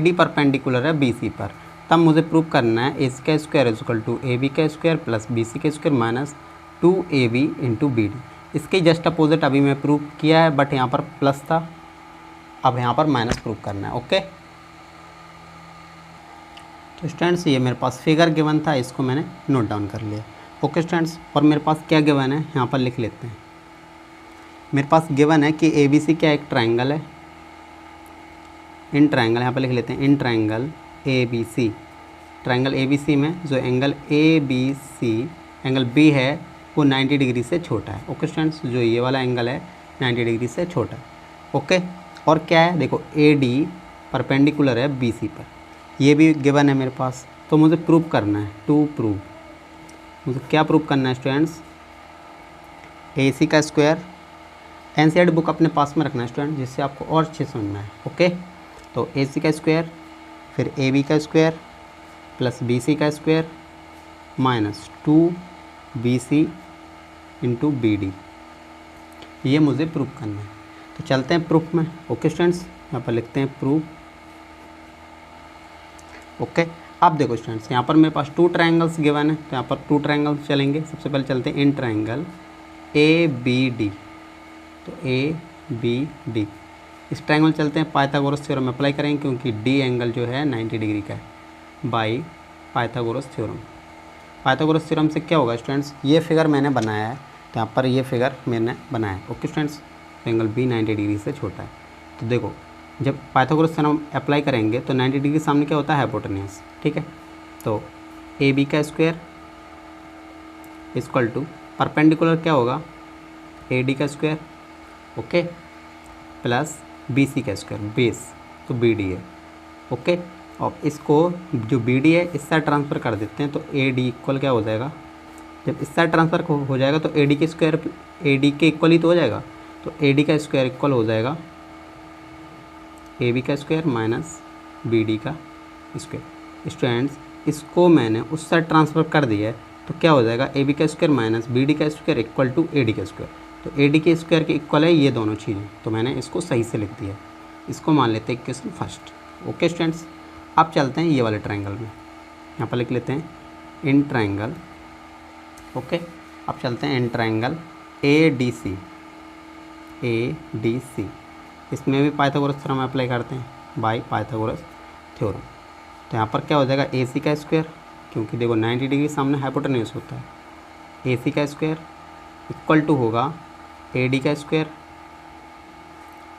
डी परपेंडिकुलर है बी सी पर। तब मुझे प्रूव करना है ए सी का square equal to A B का स्क्वायर प्लस बी सी का square minus 2ab into B D. इसके जस्ट अपोजिट अभी मैं प्रूव किया है, बट यहाँ पर प्लस था, अब यहाँ पर माइनस प्रूव करना है। ओके, तो स्टूडेंट्स ये मेरे पास फिगर गिवन था, इसको मैंने नोट डाउन कर लिया। ओके स्टूडेंट्स, और मेरे पास क्या गिवन है यहाँ पर लिख लेते हैं। मेरे पास गिवन है कि ए बी सी क्या एक ट्राइंगल है, इन ट्राइंगल यहाँ पर लिख लेते हैं, in triangle A B C, triangle A B C में जो angle A B C angle B है वो 90 डिग्री से छोटा है। ओके स्टूडेंट्स, जो ये वाला एंगल है 90 डिग्री से छोटा है। ओके, और क्या है देखो, ए डी परपेंडिकुलर है बी सी पर, ये भी गिवन है मेरे पास, तो मुझे प्रूव करना है, टू प्रूव, मुझे क्या प्रूव करना है स्टूडेंट्स, ए सी का स्क्वायर। एनसीईआरटी बुक अपने पास में रखना है स्टूडेंट, जिससे आपको और अच्छे से समझना है। ओके, तो ए सी का स्क्वायर फिर ए बी का स्क्वायर प्लस बी सी का square minus 2bc into B D, ये मुझे प्रूव करना है। तो चलते हैं प्रूफ में। ओके स्टूडेंट्स, यहाँ पर लिखते हैं प्रूफ। ओके, अब देखो स्टूडेंट्स, यहाँ पर मेरे पास 2 ट्राइंगल्स गिवन है, तो यहाँ पर 2 ट्राइंगल्स चलेंगे। सबसे पहले चलते हैं in triangle A B D, तो ए बी डी, इस ट्राइंगल चलते हैं, पाइथागोरस थ्योरम अप्लाई करेंगे, क्योंकि डी एंगल जो है 90 डिग्री का है, by Pythagoras theorem. Pythagoras theorem से क्या होगा स्टूडेंट्स, ये फिगर मैंने बनाया है, तो यहाँ पर ये फिगर मैंने बनाया है। Okay students, angle B 90 degree से छोटा है, तो देखो जब पाइथागोरस थ्योरम अप्लाई करेंगे तो 90 डिग्री सामने क्या होता है, हाइपोटेन्यूज। ठीक है, तो ए बी का स्क्वायर इक्वल टू परपेंडिकुलर क्या होगा, ए डी का square, okay, plus B C का स्क्वायर, बेस तो बी डी है। ओके, और इसको जो बी डी है इस साइड ट्रांसफ़र कर देते हैं, तो ए डी इक्वल क्या हो जाएगा, जब इस साइड ट्रांसफ़र हो जाएगा तो ए डी के स्क्वायर ए डी के इक्वल ही तो हो जाएगा, तो ए डी का स्क्वायर इक्वल हो जाएगा ए बी का स्क्वायर माइनस बी डी का स्क्वायर। स्टूडेंट्स, इसको मैंने उस साइड ट्रांसफ़र कर दिया है, तो क्या हो जाएगा, ए बी का स्क्वायर माइनस बी डी का square equal to A D का स्क्वायर, तो ए डी के स्क्वायर के इक्वल है ये दोनों चीज़ें, तो मैंने इसको सही से लिख दिया। इसको मान लेते हैं इक्वेशन फर्स्ट। ओके स्टूडेंट्स, अब चलते हैं ये वाले ट्राइंगल में, यहाँ पर लिख लेते हैं इन ट्राइंगल। ओके, अब चलते हैं in triangle A D C, इसमें भी पाइथागोरस थ्योरम अप्लाई करते हैं बाय पाइथागोरस थ्योरम। तो यहाँ पर क्या हो जाएगा, ए सी का स्क्वायर, क्योंकि देखो 90 डिग्री सामने हाइपोटेन्यूज होता है, ए सी का स्क्वायर इक्वल टू होगा ए डी का स्क्वायर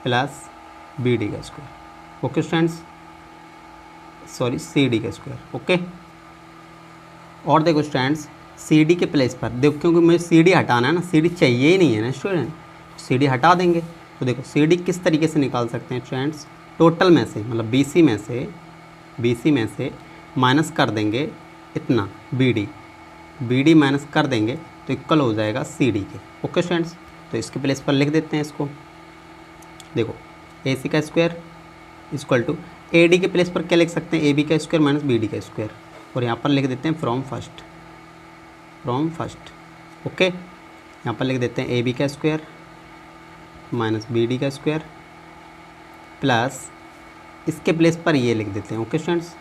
प्लस बी डी का square. Okay students, sorry C D का स्क्वायर। ओके, और देखो स्टूडेंट्स सी डी के प्लेस पर देखो, क्योंकि मुझे सी डी हटाना है ना, सी डी चाहिए ही नहीं है ना स्टूडेंट, सी डी हटा देंगे। तो देखो सी डी किस तरीके से निकाल सकते हैं स्टूडेंट्स, टोटल में से मतलब बी सी में से माइनस कर देंगे इतना बी डी माइनस कर देंगे तो इक्वल हो जाएगा सी डी के। ओके स्टूडेंट्स, तो इसके प्लेस पर लिख देते हैं इसको। देखो ए सी का square equal to A D के प्लेस पर क्या लिख सकते हैं, ए बी का स्क्वायर माइनस बी डी का स्क्वायर, और यहाँ पर लिख देते हैं फ्रॉम फर्स्ट। ओके, यहाँ पर लिख देते हैं ए बी का स्क्वायर माइनस बी डी का स्क्वायर प्लस इसके प्लेस पर ये लिख देते हैं। Okay students,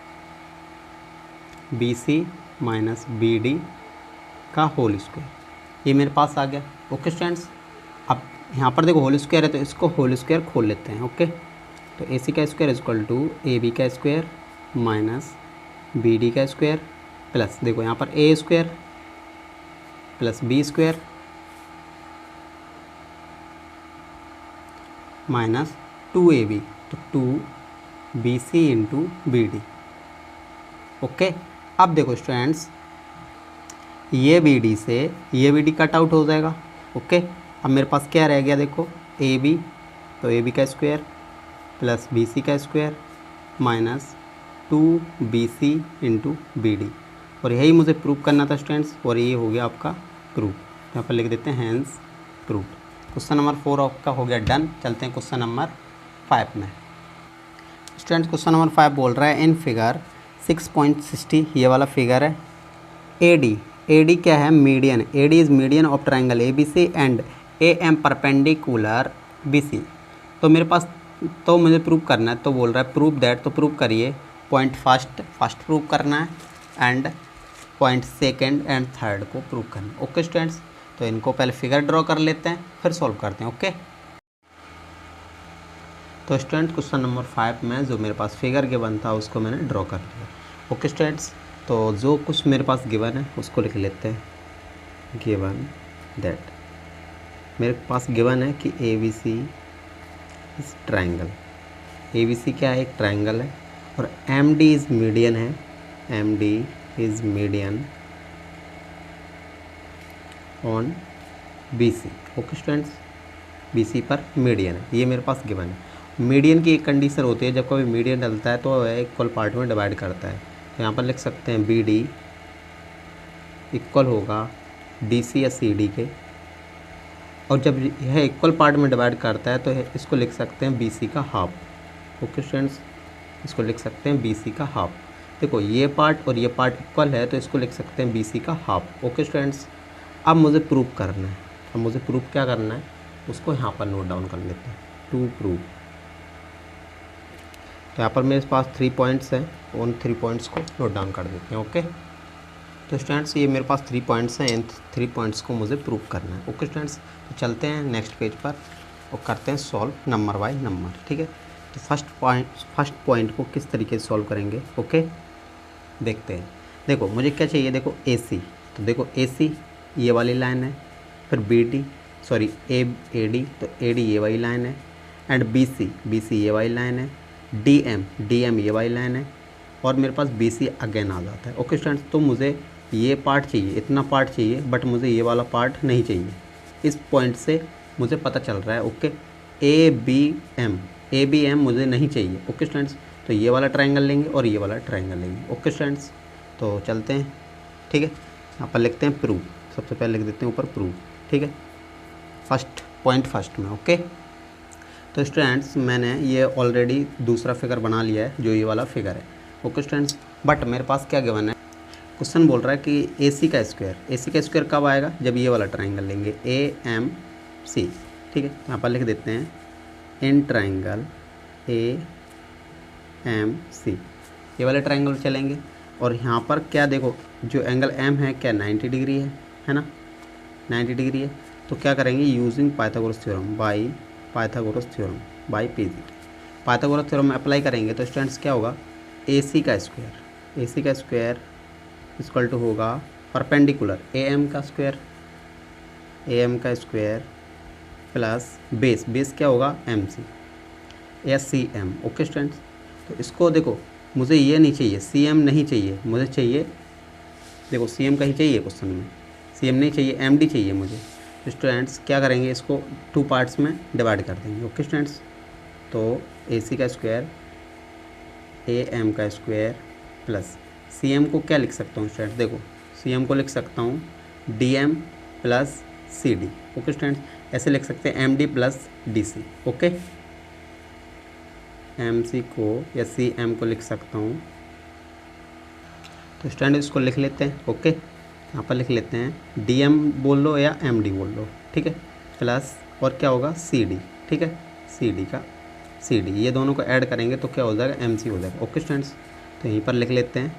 B C minus B D का होल स्क्वायर, ये मेरे पास आ गया। ओके स्टूडेंट्स, अब यहाँ पर देखो होल स्क्वायर है तो इसको होल स्क्वायर खोल लेते हैं। ओके, तो ए सी का square equal to A B का स्क्वायर माइनस बी डी का स्क्वायर प्लस देखो यहाँ पर A square plus B square minus 2ab, तो 2bc into B D. Okay, अब देखो स्टूडेंट्स ये बी डी से ये बी डी कट आउट हो जाएगा। ओके, अब मेरे पास क्या रह गया देखो ए बी, तो ए बी का स्क्वायर प्लस बी सी का square minus 2bc into B D, और यही मुझे प्रूव करना था स्टूडेंट्स, और ये हो गया आपका प्रूफ। यहाँ पर लिख देते हैं हैंस प्रूफ। क्वेश्चन नंबर 4 आपका हो गया डन। चलते हैं क्वेश्चन नंबर 5 में। स्टूडेंट्स क्वेश्चन नंबर 5 बोल रहा है इन फिगर 6.60, ये वाला फिगर है, ए डी क्या है, median, A D is median of triangle A B C and A M perpendicular B C. तो मेरे पास तो मुझे प्रूव करना है, तो बोल रहा है प्रूव दैट, तो प्रूव करिए पॉइंट फर्स्ट प्रूव करना है and point second and third को प्रूव करना है। ओके स्टूडेंट्स, तो इनको पहले फिगर ड्रॉ कर लेते हैं फिर सॉल्व करते हैं। ओके, तो स्टूडेंट क्वेश्चन नंबर 5 में जो मेरे पास फिगर गिवन था उसको मैंने ड्रॉ कर लिया। ओके स्टूडेंट्स, तो जो कुछ मेरे पास गिवन है उसको लिख लेते हैं। गिवन दैट मेरे पास गिवन है कि ए बी सी इस ट्राइंगल, ए बी सी क्या है, एक ट्राइंगल है, और एम डी इज़ मीडियन है, M D is median on B C. Okay students, B C पर मीडियन है, ये मेरे पास गिवन है। मीडियन की एक कंडीशन होती है, जब कोई मीडियन डलता है तो वह इक्वल पार्ट में डिवाइड करता है। तो यहाँ पर लिख सकते हैं बी डी इक्वल होगा डी सी या सी डी के, और जब यह इक्वल पार्ट में डिवाइड करता है तो इसको लिख सकते हैं बी सी का हाफ। ओके स्टूडेंट्स, इसको लिख सकते हैं बी सी का हाफ। देखो ये पार्ट और ये पार्ट इक्वल है तो इसको लिख सकते हैं बी सी का हाफ। ओके स्टूडेंट्स, अब मुझे प्रूव करना है, अब मुझे प्रूफ क्या करना है उसको यहाँ पर नोट डाउन कर लेते हैं, टू प्रूव। तो यहाँ पर मेरे पास 3 पॉइंट्स हैं, उन 3 पॉइंट्स को नोट डाउन कर देते हैं। ओके, तो स्टूडेंट्स ये मेरे पास 3 पॉइंट्स हैं, इन 3 पॉइंट्स को मुझे प्रूव करना है। ओके स्टूडेंट्स, तो चलते हैं नेक्स्ट पेज पर और करते हैं सॉल्व नंबर बाय नंबर। ठीक है, तो फर्स्ट पॉइंट को किस तरीके से सॉल्व करेंगे ओके देखते हैं। देखो मुझे क्या चाहिए, देखो ए सी, तो देखो ए सी ये वाली लाइन है, फिर B D sorry A D, तो ए डी ये वाली लाइन है, एंड बी सी ये वाली लाइन है, डी एम ये वाली लाइन है, और मेरे पास बी सी अगेन आ जाता है। ओके स्टूडेंट्स, तो मुझे ये पार्ट चाहिए, इतना पार्ट चाहिए, बट मुझे ये वाला पार्ट नहीं चाहिए। इस पॉइंट से मुझे पता चल रहा है ओके ए बी एम मुझे नहीं चाहिए। ओके स्टूडेंट्स, तो ये वाला ट्रायंगल लेंगे और ये वाला ट्रायंगल लेंगे। ओके स्टूडेंट्स, तो चलते हैं। ठीक है, यहाँ पर लिखते हैं प्रूव, सबसे पहले लिख देते हैं ऊपर प्रूव। ठीक है, फर्स्ट में। ओके, तो स्टूडेंट्स मैंने ये ऑलरेडी दूसरा फिगर बना लिया है जो ये वाला फिगर है। ओके स्टूडेंट्स, बट मेरे पास क्या गिवन है, क्वेश्चन बोल रहा है कि ए सी का स्क्वायर कब आएगा, जब ये वाला ट्राइंगल लेंगे ए एम सी। ठीक है, यहाँ पर लिख देते हैं in triangle A M C, ये वाले ट्राइंगल चलेंगे, और यहाँ पर क्या देखो जो एंगल एम है क्या 90 डिग्री है ना, 90 डिग्री है। तो क्या करेंगे, using Pythagoras theorem by P G, Pythagoras theorem apply करेंगे तो स्टूडेंट्स क्या होगा, ए सी का स्क्वायर इक्वल टू होगा परपेंडिकुलर ए एम का स्क्वायर एम का स्क्वायर प्लस बेस क्या होगा एम सी या सी एम। ओके स्टूडेंट्स, तो इसको देखो मुझे ये नहीं चाहिए, सी एम नहीं चाहिए, मुझे चाहिए देखो सी एम का ही चाहिए क्वेश्चन में, सी एम नहीं चाहिए, एम डी चाहिए मुझे। तो स्टूडेंट्स क्या करेंगे, इसको 2 पार्ट्स में डिवाइड कर देंगे। ओके स्टूडेंट्स, तो ए सी का स्क्वायर ए एम का स्क्वायर प्लस सी एम को क्या लिख सकता हूँ स्टूडेंट्स, देखो सी एम को लिख सकता हूँ D M plus C D. Okay students, ऐसे लिख सकते हैं M D plus D C. Okay, M C को या सी एम को लिख सकता हूँ, तो स्टूडेंट इसको लिख लेते हैं। ओके, यहाँ पर लिख लेते हैं डी एम बोल लो या एम डी बोल लो, ठीक है, प्लस और क्या होगा सी डी, ठीक है, सी डी का सी डी, ये दोनों को ऐड करेंगे तो क्या हो जाएगा एम सी हो जाएगा। ओके स्टूडेंट्स, तो यहीं पर लिख लेते हैं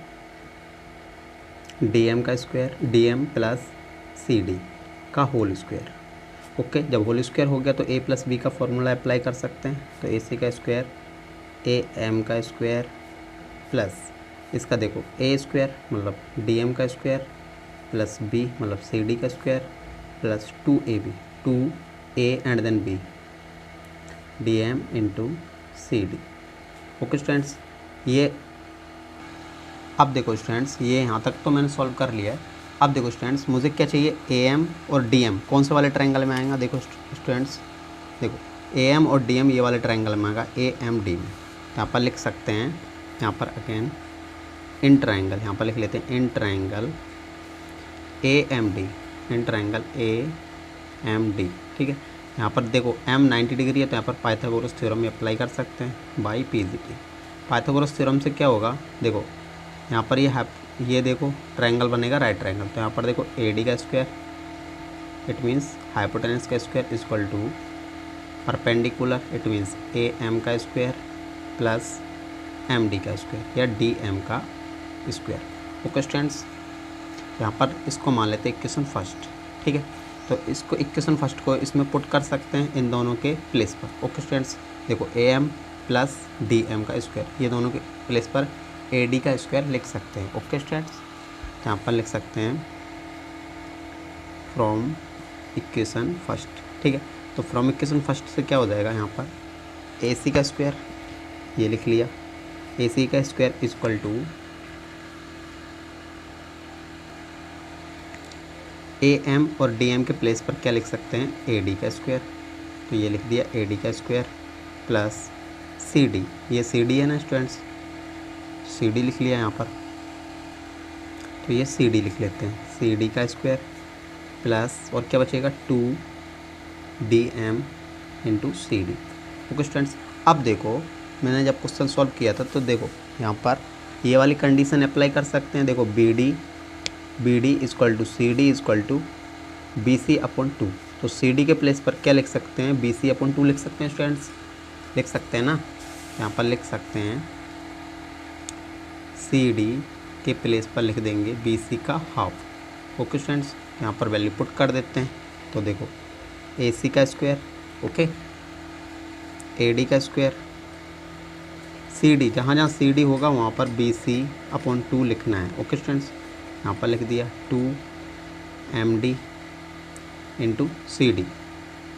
डी एम का square D M plus C D का होल स्क्वायर। ओके, जब होल स्क्वायर हो गया तो ए प्लस बी का फॉर्मूला अप्लाई कर सकते हैं, तो ए सी का स्क्वायर ए एम का स्क्वायर प्लस इसका देखो ए स्क्वायर मतलब डी एम का स्क्वायर प्लस बी मतलब सी डी का square plus 2ab 2a and then b D M into C D. Okay students, ये अब देखो स्टूडेंट्स ये यहाँ तक तो मैंने सॉल्व कर लिया है। अब देखो स्टूडेंट्स मुझे क्या चाहिए, ए एम और डी एम कौन से वाले ट्रायंगल में आएगा, देखो स्टूडेंट्स देखो ए एम और डी एम ये वाले ट्रायंगल में आएगा, ए एम डी में। यहाँ पर लिख सकते हैं, यहाँ पर अगेन इन ट्रायंगल, यहाँ पर लिख लेते हैं in triangle A M D, in triangle A M D, ठीक है। यहाँ पर देखो एम 90 डिग्री है तो यहाँ पर पाइथागोरस थ्योरम अप्लाई कर सकते हैं by P G T. Pythagoras theorem से क्या होगा, देखो यहाँ पर ये देखो ट्रायंगल बनेगा राइट ट्रायंगल, तो यहाँ पर देखो ए डी का स्क्वायर इट मीन्स हाइपोटेनस का square equal to perpendicular it means A M का स्क्वायर प्लस एम डी का स्क्वायर या डी एम का स्क्वायर। ओके स्टूडेंट्स, यहाँ पर इसको मान लेते हैं इक्वेशन फर्स्ट, ठीक है, तो इसको इक्वेशन फर्स्ट को इसमें पुट कर सकते हैं इन दोनों के प्लेस पर। ओके स्टूडेंट्स, देखो A M plus D M का स्क्वायर, ये दोनों के प्लेस पर ए डी का स्क्वायर लिख सकते हैं। ओके स्टूडेंट्स, यहाँ पर लिख सकते हैं फ्रॉम इक्वेशन फर्स्ट, ठीक है, तो फ्रॉम इक्वेशन फर्स्ट से क्या हो जाएगा, यहाँ पर ए सी का स्क्वायर ये लिख लिया, ए सी का square equal to A M और डी एम के प्लेस पर क्या लिख सकते हैं, ए डी का स्क्वायर, तो ये लिख दिया ए डी का स्क्वायर प्लस सी डी, ये सी डी है ना स्टूडेंट्स, सी डी लिख लिया यहाँ पर, तो ये सी डी लिख लेते हैं, सी डी का स्क्वायर प्लस और क्या बचेगा 2dm into C D. Okay students, अब देखो मैंने जब क्वेश्चन सॉल्व किया था तो देखो यहाँ पर ये वाली कंडीशन अप्लाई कर सकते हैं, देखो B D equal to C D equal to B C upon 2, तो सी डी के प्लेस पर क्या लिख सकते हैं, बी सी अपॉन 2 लिख सकते हैं स्टूडेंट्स, लिख सकते हैं ना, यहाँ पर लिख सकते हैं सी डी के प्लेस पर लिख देंगे बी सी का हाफ। ओके स्टूडेंट्स, यहाँ पर वैल्यू पुट कर देते हैं, तो देखो ए सी का स्क्वायर, ओके, ए डी का स्क्वायर, सी डी जहाँ जहाँ सी डी होगा वहाँ पर बी सी अपॉन 2 लिखना है। ओके स्टूडेंट्स, यहाँ पर लिख दिया 2md इंटू सी डी,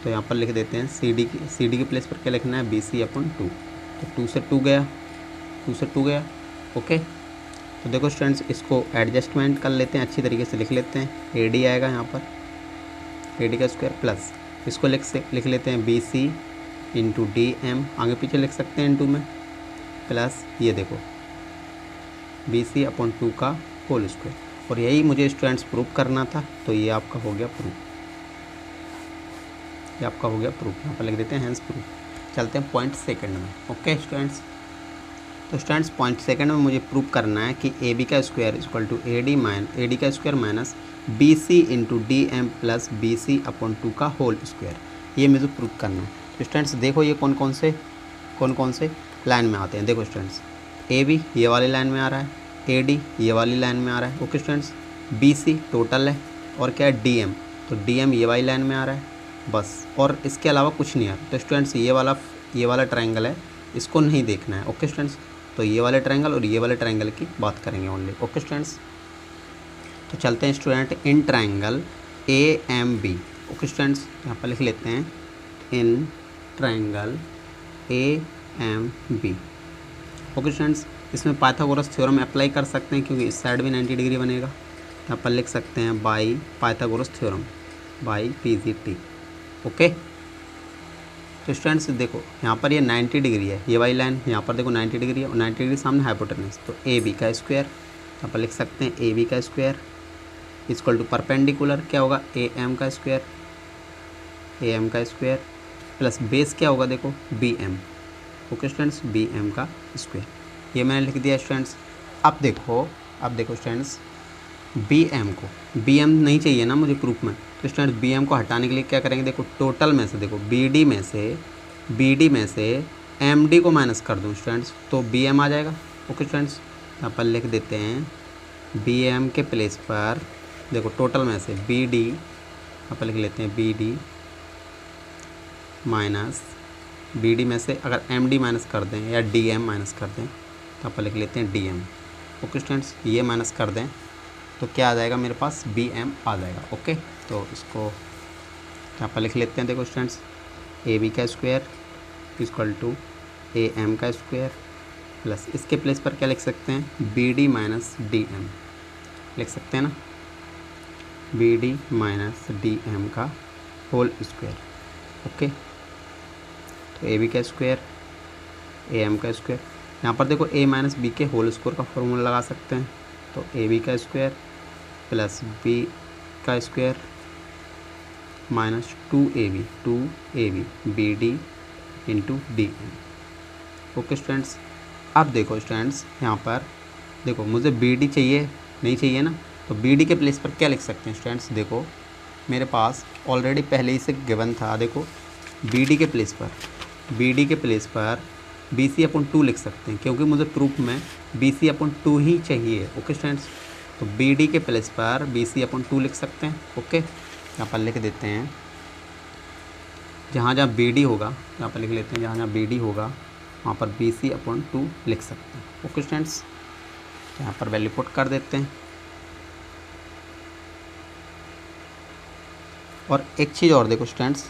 तो यहाँ पर लिख देते हैं सी डी के प्लेस पर क्या लिखना है, बी सी अपॉन 2, तो 2 से 2 गया। ओके, तो देखो स्टूडेंट्स इसको एडजस्टमेंट कर लेते हैं, अच्छी तरीके से लिख लेते हैं, ए डी आएगा यहाँ पर ए डी का स्क्वायर प्लस इसको लिख लेते हैं B C into D M, आगे पीछे लिख सकते हैं इंटू में, प्लस ये देखो बी सी अपॉन 2 का होल स्क्वायर, और यही मुझे स्टूडेंट्स प्रूफ करना था, तो ये आपका हो गया प्रूफ, ये आपका हो गया प्रूफ, यहाँ पर लिख देते हैं हैंस प्रूफ। चलते हैं पॉइंट सेकंड में। ओके स्टूडेंट्स, तो स्टूडेंट्स पॉइंट सेकंड में मुझे प्रूफ करना है कि ए बी का square equal to A D का square minus B C into D M plus B C upon 2 का होल स्क्वायर, ये मुझे प्रूफ करना है। तो स्टूडेंट्स देखो ये कौन कौन से लाइन में आते हैं, देखो स्टूडेंट्स ए बी ये वाली लाइन में आ रहा है, ए डी ये वाली लाइन में आ रहा है। Okay students, B C total है और क्या है डी एम, तो डी एम ये वाली लाइन में आ रहा है बस, और इसके अलावा कुछ नहीं आ रहा। तो स्टूडेंट्स ये वाला ट्रायंगल है, इसको नहीं देखना है। ओके स्टूडेंट्स, तो ये वाले ट्रायंगल और ये वाले ट्रायंगल की बात करेंगे ओनली। ओके स्टूडेंट्स, तो चलते हैं student in triangle A M B. Okay students, यहाँ पर लिख लेते हैं in triangle AMB। Okay students, इसमें पाइथागोरस थ्योरम अप्लाई कर सकते हैं क्योंकि इस साइड भी 90 डिग्री बनेगा। यहाँ पर लिख सकते हैं by Pythagoras theorem by PGT। Okay, तो स्टूडेंट्स देखो यहाँ पर ये 90 डिग्री है, ये वाली लाइन यहाँ पर देखो 90 डिग्री है और 90 डिग्री सामने हाइपोटेनस, तो AB का स्क्वायर यहाँ पर लिख सकते हैं AB का स्क्वायर इक्वल टू परपेंडिकुलर क्या होगा AM का स्क्वायर, AM का स्क्वायर प्लस बेस क्या होगा देखो BM। ओके स्टूडेंट्स, BM का स्क्वायर, ये मैंने लिख दिया स्टूडेंट्स। अब देखो स्टूडेंट्स BM नहीं चाहिए ना मुझे प्रूफ में, तो स्टूडेंट्स BM को हटाने के लिए क्या करेंगे, देखो टोटल में से देखो BD में से MD को माइनस कर दूँ स्टूडेंट्स तो BM आ जाएगा। ओके स्टूडेंट्स, यहाँ पर लिख देते हैं BM के प्लेस पर देखो टोटल में से BD, यहाँ पर लिख लेते हैं BD माइनस BD में से अगर MD माइनस कर दें या DM माइनस कर दें तो यहाँ पर लिख लेते हैं DM। ओके स्टूडेंट्स, ये माइनस कर दें तो क्या आ जाएगा मेरे पास BM आ जाएगा। ओके, तो इसको यहाँ पर लिख लेते हैं देखो स्टूडेंट्स AB का स्क्वायर इक्वल टू AM का स्क्वायर प्लस इसके प्लेस पर क्या लिख सकते हैं BD माइनस DM लिख सकते हैं ना, BD माइनस DM का होल स्क्वायर। ओके, तो AB का स्क्वायर AM का स्क्वायर, यहाँ पर देखो A माइनस B के होल स्क्वायर का फॉर्मूला लगा सकते हैं, तो AB का स्क्वायर प्लस B का square minus 2AB BD into DM। Okay students, अब देखो स्टूडेंट्स यहाँ पर देखो मुझे BD चाहिए नहीं चाहिए ना, तो BD के प्लेस पर क्या लिख सकते हैं स्टूडेंट्स, देखो मेरे पास ऑलरेडी पहले ही से गिवन था, देखो BD के प्लेस पर BC/2 लिख सकते हैं क्योंकि मुझे प्रूफ में BC/2 ही चाहिए। ओके स्टूडेंट्स, तो BD के प्लेस पर BC/2 लिख सकते हैं। ओके, यहाँ पर लिख देते हैं जहाँ BD होगा, यहाँ पर लिख लेते हैं जहाँ BD होगा वहाँ पर BC/2 लिख सकते हैं। ओके स्टूडेंट्स, यहाँ पर वैल्यू पुट कर देते हैं। और एक चीज़ और देखो स्टूडेंट्स,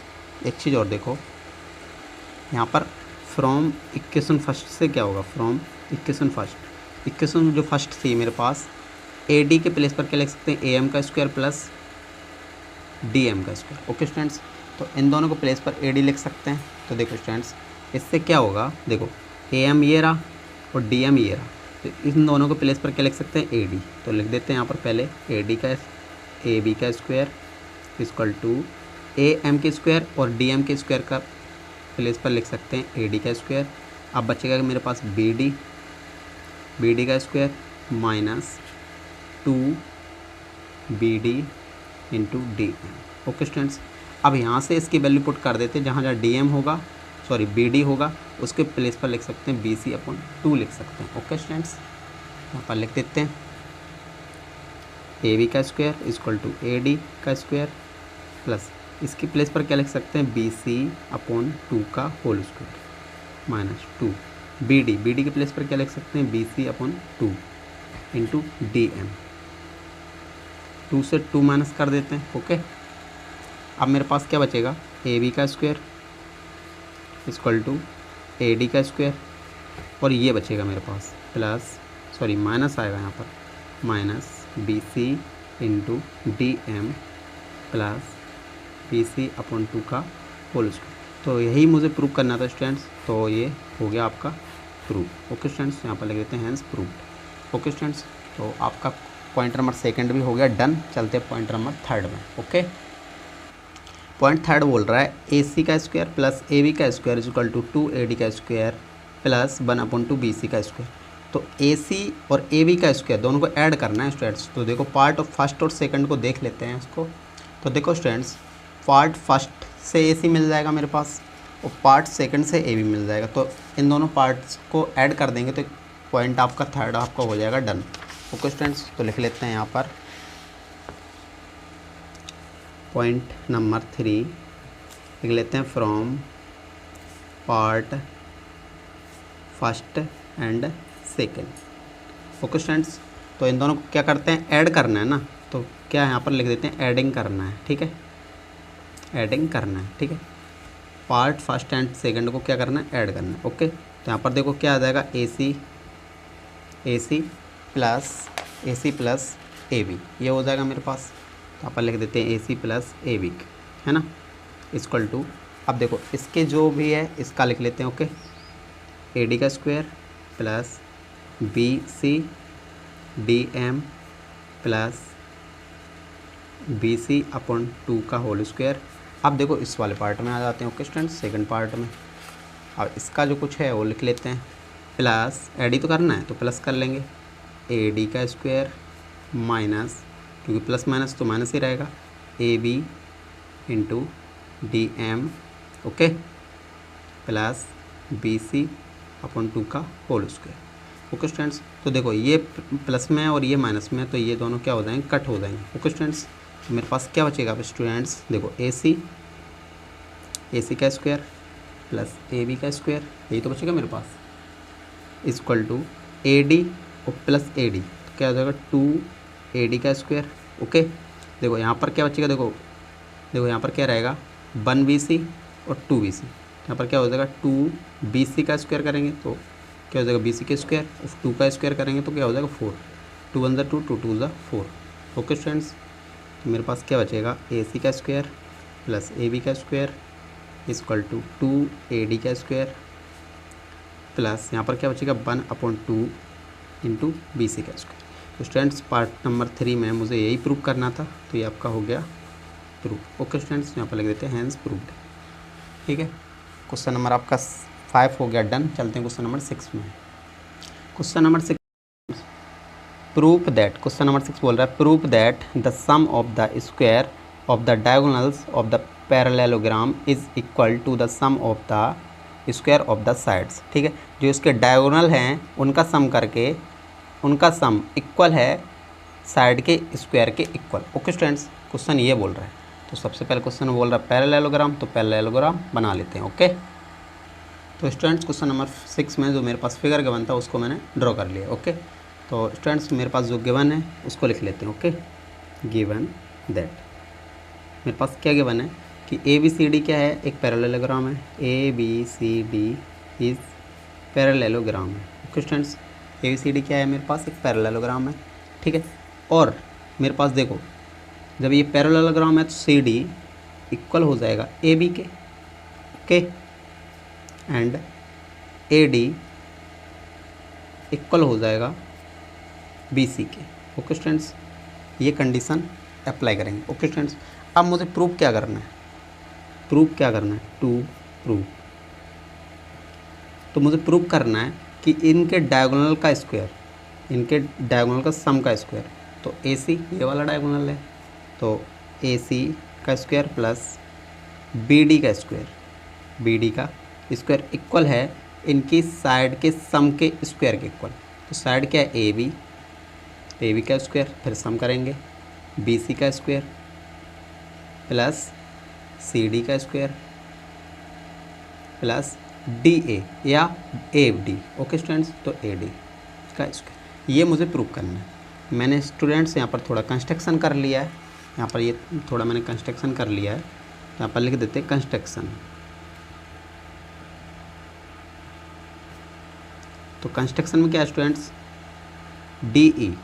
यहाँ पर फ्रॉम इक्वेशन फर्स्ट से क्या होगा, फ्रॉम इक्वेशन जो फर्स्ट थी मेरे पास AD के प्लेस पर क्या लिख सकते हैं AM का स्क्वायर प्लस DM का स्क्वायर। ओके स्टूडेंट्स, तो इन दोनों को प्लेस पर AD लिख सकते हैं। तो देखो स्टूडेंट्स इससे क्या होगा, देखो AM ये रहा और DM ये रहा, तो इन दोनों को प्लेस पर क्या लिख सकते हैं AD, तो लिख देते हैं यहाँ पर पहले AB का स्क्वायर इक्वल टू AM के स्क्वायर और DM के स्क्वायर का प्लेस पर लिख सकते हैं AD का स्क्वायर। अब बचेगा मेरे पास BD का square minus 2BD into DM। Okay students, अब यहाँ से इसकी वैल्यू पुट कर देते हैं, जहाँ DM होगा BD होगा उसके प्लेस पर लिख सकते हैं BC/2 लिख सकते हैं। ओके स्टूडेंट्स, यहाँ पर लिख देते हैं AB का स्क्वायर इक्वल टू AD का स्क्वायर प्लस इसकी प्लेस पर क्या लिख सकते हैं BC/2 का होल स्क्वायर माइनस 2BD के प्लेस पर क्या लिख सकते हैं BC/2 इंटू DM। 2 से 2 माइनस कर देते हैं। ओके, अब मेरे पास क्या बचेगा AB का स्क्वायर इक्वल टू AD का स्क्वायर और ये बचेगा मेरे पास प्लस माइनस आएगा यहाँ पर minus BC into DM plus BC/2 का होल स्क्वायर। तो यही मुझे प्रूव करना था स्टूडेंट्स, तो ये हो गया आपका प्रूफ। ओके स्टूडेंट्स, यहाँ पर लग देते हैं हैंस प्रूफ। ओके स्टूडेंट्स, तो आपका पॉइंट नंबर 2 भी हो गया डन। चलते हैं पॉइंट नंबर 3 में। ओके, पॉइंट 3 बोल रहा है AC का स्क्वायर प्लस AB का स्क्वायर इक्वल टू 2AD का स्क्वायर प्लस 1/2 BC का स्क्वायर। तो AC और AB का स्क्वायर दोनों को ऐड करना है स्टूडेंट्स। तो देखो पार्ट ऑफ फर्स्ट और सेकंड को देख लेते हैं इसको। तो देखो स्टूडेंट्स पार्ट फर्स्ट से AC मिल जाएगा मेरे पास और पार्ट सेकंड से AB मिल जाएगा, तो इन दोनों पार्ट्स को ऐड कर देंगे तो पॉइंट आपका 3 आपका हो जाएगा डन। ओके स्टूडेंट्स, तो लिख लेते हैं यहाँ पर पॉइंट नंबर 3 लिख लेते हैं from part first and second. Okay students, तो इन दोनों को क्या करते हैं ऐड करना है ना, तो क्या यहाँ पर लिख देते हैं एडिंग करना है। ठीक है, एडिंग करना है, ठीक है। पार्ट फर्स्ट एंड सेकंड को क्या करना है, ऐड करना है, ओके। तो यहाँ पर देखो क्या आ जाएगा, ए सी प्लस ए बी, ये हो जाएगा मेरे पास। तो यहाँ पर लिख देते हैं A C plus A B, है ना, इक्वल टू, अब देखो इसके जो भी है इसका लिख लेते हैं, ओके। ए डी का square plus B C D M plus B C upon 2 का होल स्क्वायर। अब देखो इस वाले पार्ट में आ जाते हैं, ओके स्टूडेंट्स, सेकंड पार्ट में। अब इसका जो कुछ है वो लिख लेते हैं, प्लस ए डी तो करना है तो प्लस कर लेंगे, ए डी का स्क्वायर माइनस, क्योंकि प्लस माइनस तो माइनस ही रहेगा, A B into D M, okay, plus B C upon 2 का होल स्क्वायर, ओके स्टूडेंट्स। तो देखो ये प्लस में है और ये माइनस में है, तो ये दोनों क्या हो जाएंगे, कट हो जाएंगे, ओके स्टूडेंट्स। तो मेरे पास क्या बचेगा अब स्टूडेंट्स, देखो ए सी का स्क्वायर प्लस ए बी का स्क्वायर, यही तो बचेगा मेरे पास, इक्वल टू ए डी और प्लस ए डी, तो क्या हो जाएगा 2 ए डी का स्क्वायर, ओके। देखो यहाँ पर क्या बचेगा, देखो यहाँ पर क्या रहेगा, 1 बी सी और 2 बी सी, यहाँ पर क्या हो जाएगा 2 बी सी का स्क्वायर करेंगे तो क्या हो जाएगा बी सी के स्क्वायर, और 2 का स्क्वायर करेंगे तो क्या हो जाएगा 4, 2 1 2 2 2 4, ओके स्टूडेंट्स। तो मेरे पास क्या बचेगा, ए सी का स्क्वायर प्लस ए बी का square equal to 2 A D का स्क्वायर प्लस यहाँ पर क्या बचेगा 1/2 इंटू बी सी का स्क्वायर। तो स्टूडेंट्स पार्ट नंबर 3 में मुझे यही प्रूव करना था, तो ये आपका हो गया प्रूफ, ओके स्टूडेंट्स। यहाँ पर लिख देते हैं हैंस प्रूव्ड, ठीक है। क्वेश्चन नंबर आपका 5 हो गया डन। चलते हैं क्वेश्चन नंबर 6 में। Question number 6 proof that, question number 6 बोल रहा है proof that the sum of the square of the diagonals of the parallelogram is equal to the sum of the square of the sides, ठीक है। जो इसके diagonal हैं उनका सम करके उनका सम इक्वल है साइड के स्क्वायर के इक्वल, ओके स्टूडेंट्स। क्वेश्चन ये बोल रहा है, तो सबसे पहले क्वेश्चन बोल रहा है पैरेललोग्राम, तो पैरेललोग्राम बना लेते हैं, ओके। तो स्टूडेंट्स क्वेश्चन नंबर 6 में जो मेरे पास फिगर गिवन था उसको मैंने ड्रॉ कर लिया, ओके। तो स्टूडेंट्स मेरे पास जो गिवन है उसको लिख लेते हैं, ओके। गिवन दैट, मेरे पास क्या गिवन है कि ए बी सी डी क्या है, एक पैरेललोग्राम है, A B C D is parallelogram है, okay students. A B C D क्या है, मेरे पास एक पैरेललोग्राम है, ठीक है। और मेरे पास देखो जब ये पैरेललोग्राम है तो सी डी इक्वल हो जाएगा ए बी के, okay, and A D equal हो जाएगा बी सी के, ओके स्टूडेंट्स। ये कंडीशन अप्लाई करेंगे, ओके स्टूडेंट्स। अब मुझे प्रूफ क्या करना है, टू प्रूफ, तो मुझे प्रूफ करना है कि इनके डायगोनल का स्क्वायर, इनके डायगोनल का सम का स्क्वायर, तो ए सी ये वाला डायगोनल है तो ए सी का स्क्वायर प्लस बी डी का स्क्वायर, बी डी का स्क्वायर इक्वल है इनकी साइड के सम के स्क्वायर के इक्वल। तो साइड क्या है ए बी का स्क्वायर, फिर सम करेंगे बी सी का स्क्वायर प्लस सी डी का स्क्वायर प्लस डी ए या ए डी, ओके स्टूडेंट्स। तो ए डी का स्क्वायर, ये मुझे प्रूव करना है। मैंने स्टूडेंट्स यहाँ पर थोड़ा कंस्ट्रक्शन कर लिया है, यहाँ पर ये थोड़ा मैंने कंस्ट्रक्शन कर लिया है, यहाँ पर लिख देते हैं कंस्ट्रक्शन। तो कंस्ट्रक्शन में क्या है students, D E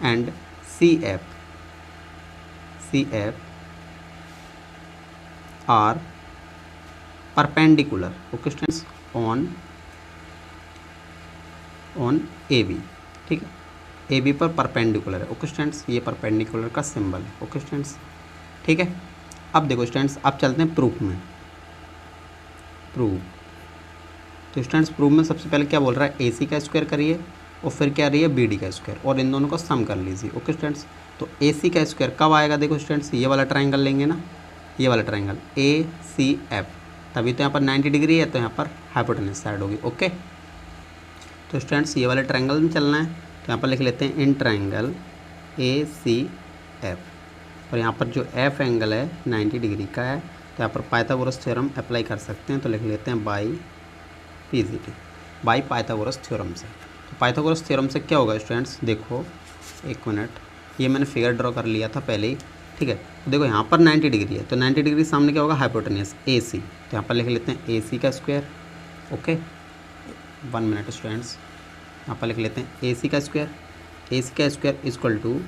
and C F are perpendicular, okay students, on A B, ठीक है। ए बी पर परपेंडिकुलर है, ओके स्टूडेंट्स, ये परपेंडिकुलर का सिंबल है, ओके स्टूडेंट्स, ठीक है। अब देखो स्टूडेंट्स, अब चलते हैं प्रूफ में। तो स्टूडेंट्स प्रूफ में सबसे पहले क्या बोल रहा है, ए सी का स्क्वायर करिए और फिर क्या रही है बी डी का स्क्वायर, और इन दोनों को सम कर लीजिए, ओके स्टूडेंट्स। तो ए सी का स्क्वायर कब आएगा, देखो स्टूडेंट्स ये वाला ट्राइंगल लेंगे ना, ये वाला ट्राइंगल ए सी एफ, तभी तो यहाँ पर 90 डिग्री है, तो यहाँ पर हाइपोटेनस साइड होगी, ओके। तो स्टूडेंट्स ये वाले ट्राइंगल में चलना है, तो यहाँ पर लिख लेते हैं in triangle A C F, और यहाँ पर जो एफ एंगल है 90 डिग्री का है, तो यहाँ पर पाइथागोरस थ्योरम अप्लाई कर सकते हैं, तो लिख लेते हैं by PGT, by Pythagoras theorem से। तो पाइथागोरस थ्योरम से क्या होगा स्टूडेंट्स, देखो एक मिनट, ये मैंने फिगर ड्रॉ कर लिया था पहले ही, ठीक है। तो देखो यहाँ पर 90 डिग्री है, तो 90 डिग्री सामने क्या होगा, हाइपोटेन्यूस ए सी। तो यहाँ पर लिख लेते हैं ए सी का स्क्वायर। ओके, 1 मिनट स्टूडेंट्स, यहाँ पर लिख लेते हैं ए सी का स्क्वायर। ए सी का स्क्वायर इक्वल टू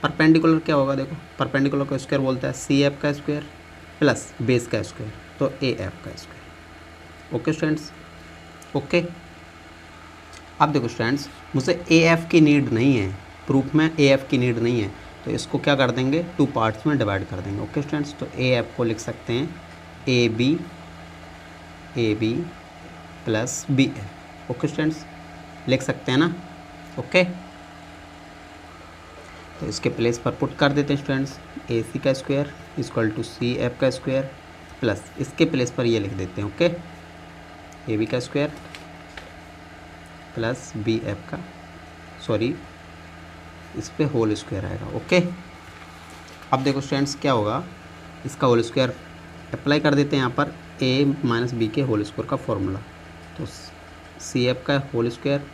परपेंडिकुलर क्या होगा, देखो परपेंडिकुलर का स्क्वायर बोलता है सी एफ का स्क्वायर प्लस बेस का स्क्वायर, तो ए एफ का स्क्वायर। Okay students, okay. अब देखो स्टूडेंट्स, मुझे ए एफ की नीड नहीं है, प्रूफ में ए एफ की नीड नहीं है, तो इसको क्या कर देंगे, 2 पार्ट्स में डिवाइड कर देंगे। ओके स्टूडेंट्स, तो ए एफ को लिख सकते हैं A B plus B F. Okay students, लिख सकते हैं ना। ओके, तो इसके प्लेस पर पुट कर देते हैं स्टूडेंट्स, ए सी का square equal to C F का स्क्वायर प्लस इसके प्लेस पर ये लिख देते हैं, ओके, ए बी का स्क्वायर प्लस बी एफ का, सॉरी इस पे होल स्क्वायर आएगा। ओके, अब देखो स्टूडेंट्स क्या होगा, इसका होल स्क्वायर अप्लाई कर देते हैं यहाँ पर, ए माइनस बी के होल स्क्वायर का फॉर्मूला, तो सी एफ का whole square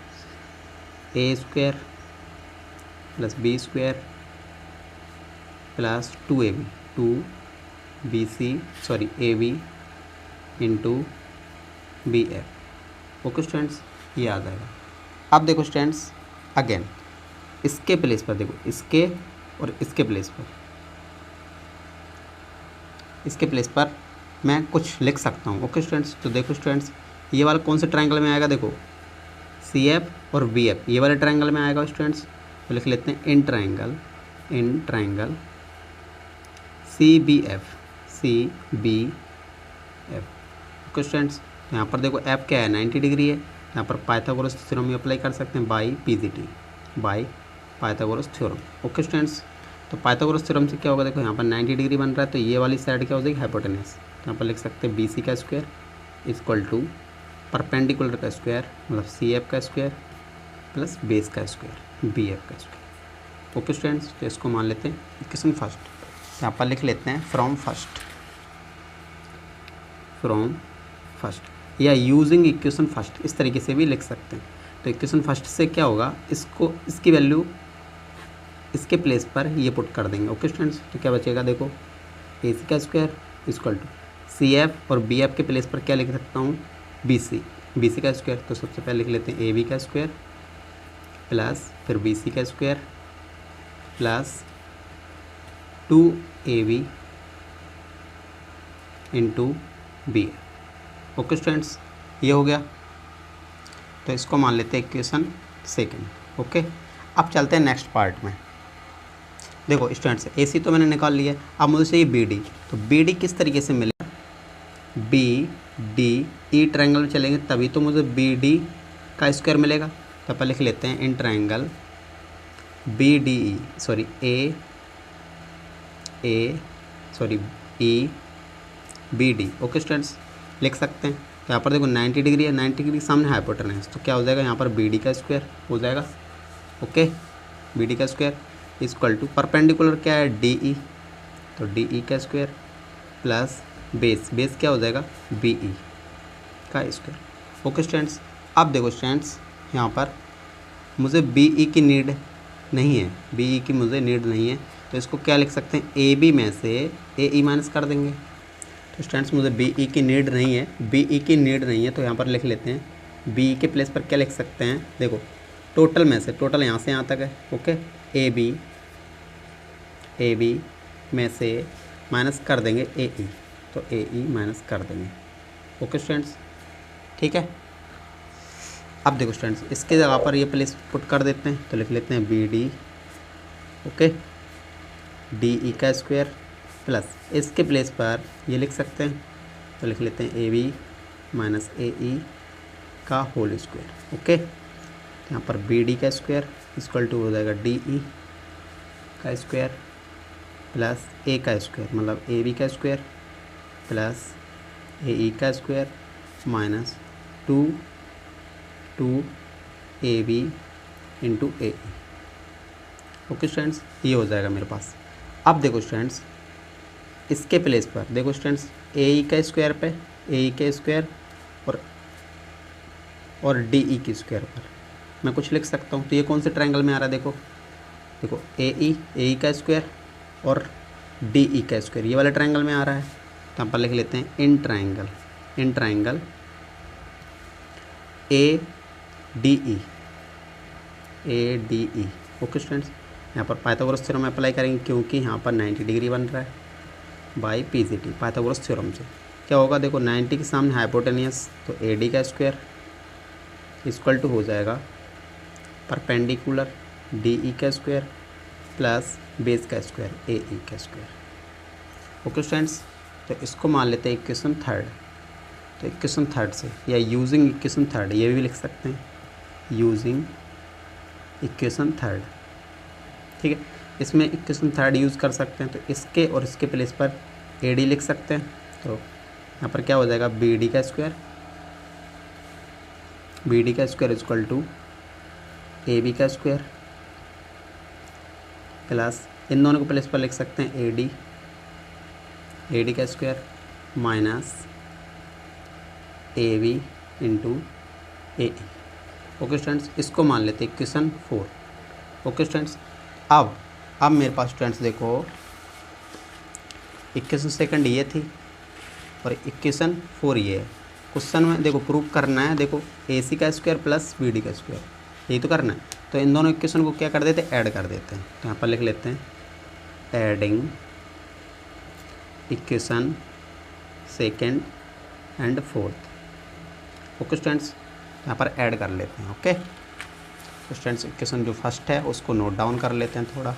A square plus B square plus 2ab, 2bc sorry A B into B F. Okay students, ये आ जाएगा। अब देखो स्टूडेंट्स अगेन इसके प्लेस पर, देखो इसके और इसके प्लेस पर मैं कुछ लिख सकता हूँ। ओके स्टूडेंट्स, तो देखो स्टूडेंट्स ये वाला कौन से ट्रायंगल में आएगा, देखो सी एफ और बी एफ ये वाले ट्रायंगल में आएगा स्टूडेंट्स, तो लिख लेते हैं in triangle C B F. Okay students, यहाँ पर देखो एफ क्या है, 90 डिग्री है, यहाँ पर पाइथागोरस थ्योरम अप्लाई कर सकते हैं by PGT, by Pythagoras theorem. Okay students, तो पाइथागोरस थ्योरम से क्या होगा, देखो यहाँ पर 90 डिग्री बन रहा है, तो ये वाली साइड क्या हो जाएगी, हाइपोटेन्यूस। तो यहाँ पर लिख सकते हैं बी सी का स्क्वायर इक्वल टू परपेंडिकुलर का स्क्वायर मतलब सी एफ का स्क्वायर प्लस बेस का स्क्वायर बी एफ का स्क्वायर। ओके स्टूडेंट्स, तो इसको मान लेते हैं इक्वेशन फर्स्ट, यहाँ पर लिख लेते हैं फ्रॉम फर्स्ट या यूजिंग इक्वेशन फर्स्ट, इस तरीके से भी लिख सकते हैं। तो इक्वेशन फर्स्ट से क्या होगा, इसको इसकी वैल्यू इसके प्लेस पर ये पुट कर देंगे। ओके स्टूडेंट्स, तो क्या बचेगा, देखो ए सी का square equal to C F और बी एफ के प्लेस पर क्या लिख सकता हूँ, बी सी का स्क्वायर। तो सबसे पहले लिख लेते हैं ए बी का स्क्वायर प्लस फिर बी सी का square plus 2ab into B. Okay students, ये हो गया, तो इसको मान लेते हैं इक्वेशन सेकंड। ओके, अब चलते हैं नेक्स्ट पार्ट में। देखो स्टूडेंट्स ए सी तो मैंने निकाल लिया, अब मुझे चाहिए बी डी, तो बी डी किस तरीके से मिलेगा, बी डी ई ट्रायंगल में चलेंगे तभी तो मुझे बी डी का स्क्वायर मिलेगा। तो अपन लिख लेते हैं in triangle B D E sorry E B D. Okay students, लिख सकते हैं। तो यहाँ पर देखो 90 डिग्री है, 90 डिग्री सामने हाइपोटेन्यूस, तो क्या हो जाएगा, यहाँ पर बी डी का स्क्वायर हो जाएगा। ओके, बी डी का स्क्वायर इक्वल टू परपेंडिकुलर क्या है, डी ई, तो डी ई का स्क्वायर प्लस बेस क्या हो जाएगा, बी ई का स्क्वायर। ओके स्टूडेंट्स, अब देखो स्टूडेंट्स यहाँ पर मुझे बी ई की नीड नहीं है, बी ई की मुझे नीड नहीं है, तो इसको क्या लिख सकते हैं, ए बी में से ए ई माइनस कर देंगे। तो स्टूडेंट्स मुझे बी ई की नीड नहीं है, तो यहाँ पर लिख लेते हैं बी ई के प्लेस पर क्या लिख सकते हैं, देखो टोटल में से, टोटल यहाँ से यहाँ तक है। ओके, ए बी में से माइनस कर देंगे ए ई, तो ए ई माइनस कर देंगे। ओके स्टूडेंट्स, ठीक है। अब देखो स्टूडेंट्स इसके जगह पर ये प्लेस पुट कर देते हैं, तो लिख लेते हैं B D, okay, D E का स्क्वायर प्लस इसके प्लेस पर ये लिख सकते हैं, तो लिख लेते हैं A B minus A E का होल स्क्वायर। ओके, यहाँ पर बी डी का स्क्वायर इक्वल टू हो जाएगा डी ई का स्क्वायर प्लस ए का स्क्वायर मतलब ए बी का स्क्वायर प्लस ए ई का square minus 2 A B into A E. Okay students, ये हो जाएगा मेरे पास। अब देखो स्टूडेंट्स इसके प्लेस पर, देखो स्टूडेंट्स ए ई का स्क्वायर पे ए ई के स्क्वायर और डी ई के स्क्वायर पर मैं कुछ लिख सकता हूँ। तो ये कौन से ट्रायंगल में आ रहा है, देखो ए ई का स्क्वायर और डी ई का स्क्वायर, ये वाला ट्रायंगल में आ रहा है, तो यहाँ पर लिख लेते हैं in triangle A D E. Okay students, यहाँ पर पाइथागोरस थ्योरम अप्लाई करेंगे क्योंकि यहाँ पर 90 डिग्री बन रहा है बाई पीजीटी पाइथागोरस थ्योरम से। क्या होगा, देखो 90 के सामने हाइपोटेनियस, तो ए डी का स्क्वायर इक्वल टू हो जाएगा परपेंडिकुलर डी ई का स्क्वायर प्लस बेस का स्क्वायर ए ई का स्क्वायर। ओके स्टूडेंट्स, तो इसको मान लेते हैं इक्वेशन थर्ड। तो इक्वेशन थर्ड से या यूजिंग इक्वेशन थर्ड ये भी लिख सकते हैं, यूजिंग इक्वेशन थर्ड। ठीक है, इसमें इक्वेशन थर्ड यूज़ कर सकते हैं, तो इसके और इसके प्लेस पर ए डी लिख सकते हैं। तो यहाँ पर क्या हो जाएगा, बी डी का square equal to A B का स्क्वायर प्लस इन दोनों को प्लेस पर लिख सकते हैं ए डी का square minus A B into A E. Okay students, इसको मान लेते हैं इक्वेशन 4। ओके स्टूडेंट्स, अब मेरे पास स्टूडेंट्स देखो इक्वेशन सेकंड ये थी और इक्वेशन 4 ये है। क्वेश्चन में देखो प्रूव करना है, देखो ए सी का स्क्वायर प्लस बी डी का स्क्वायर, यही तो करना है। तो इन दोनों इक्वेशन को क्या कर देते हैं, ऐड कर देते हैं। तो यहाँ पर लिख लेते हैं adding equation second and fourth. Okay students, यहाँ पर ऐड कर लेते हैं। ओके तो स्टूडेंट्स, इक्वेशन जो फर्स्ट है उसको नोट डाउन कर लेते हैं थोड़ा,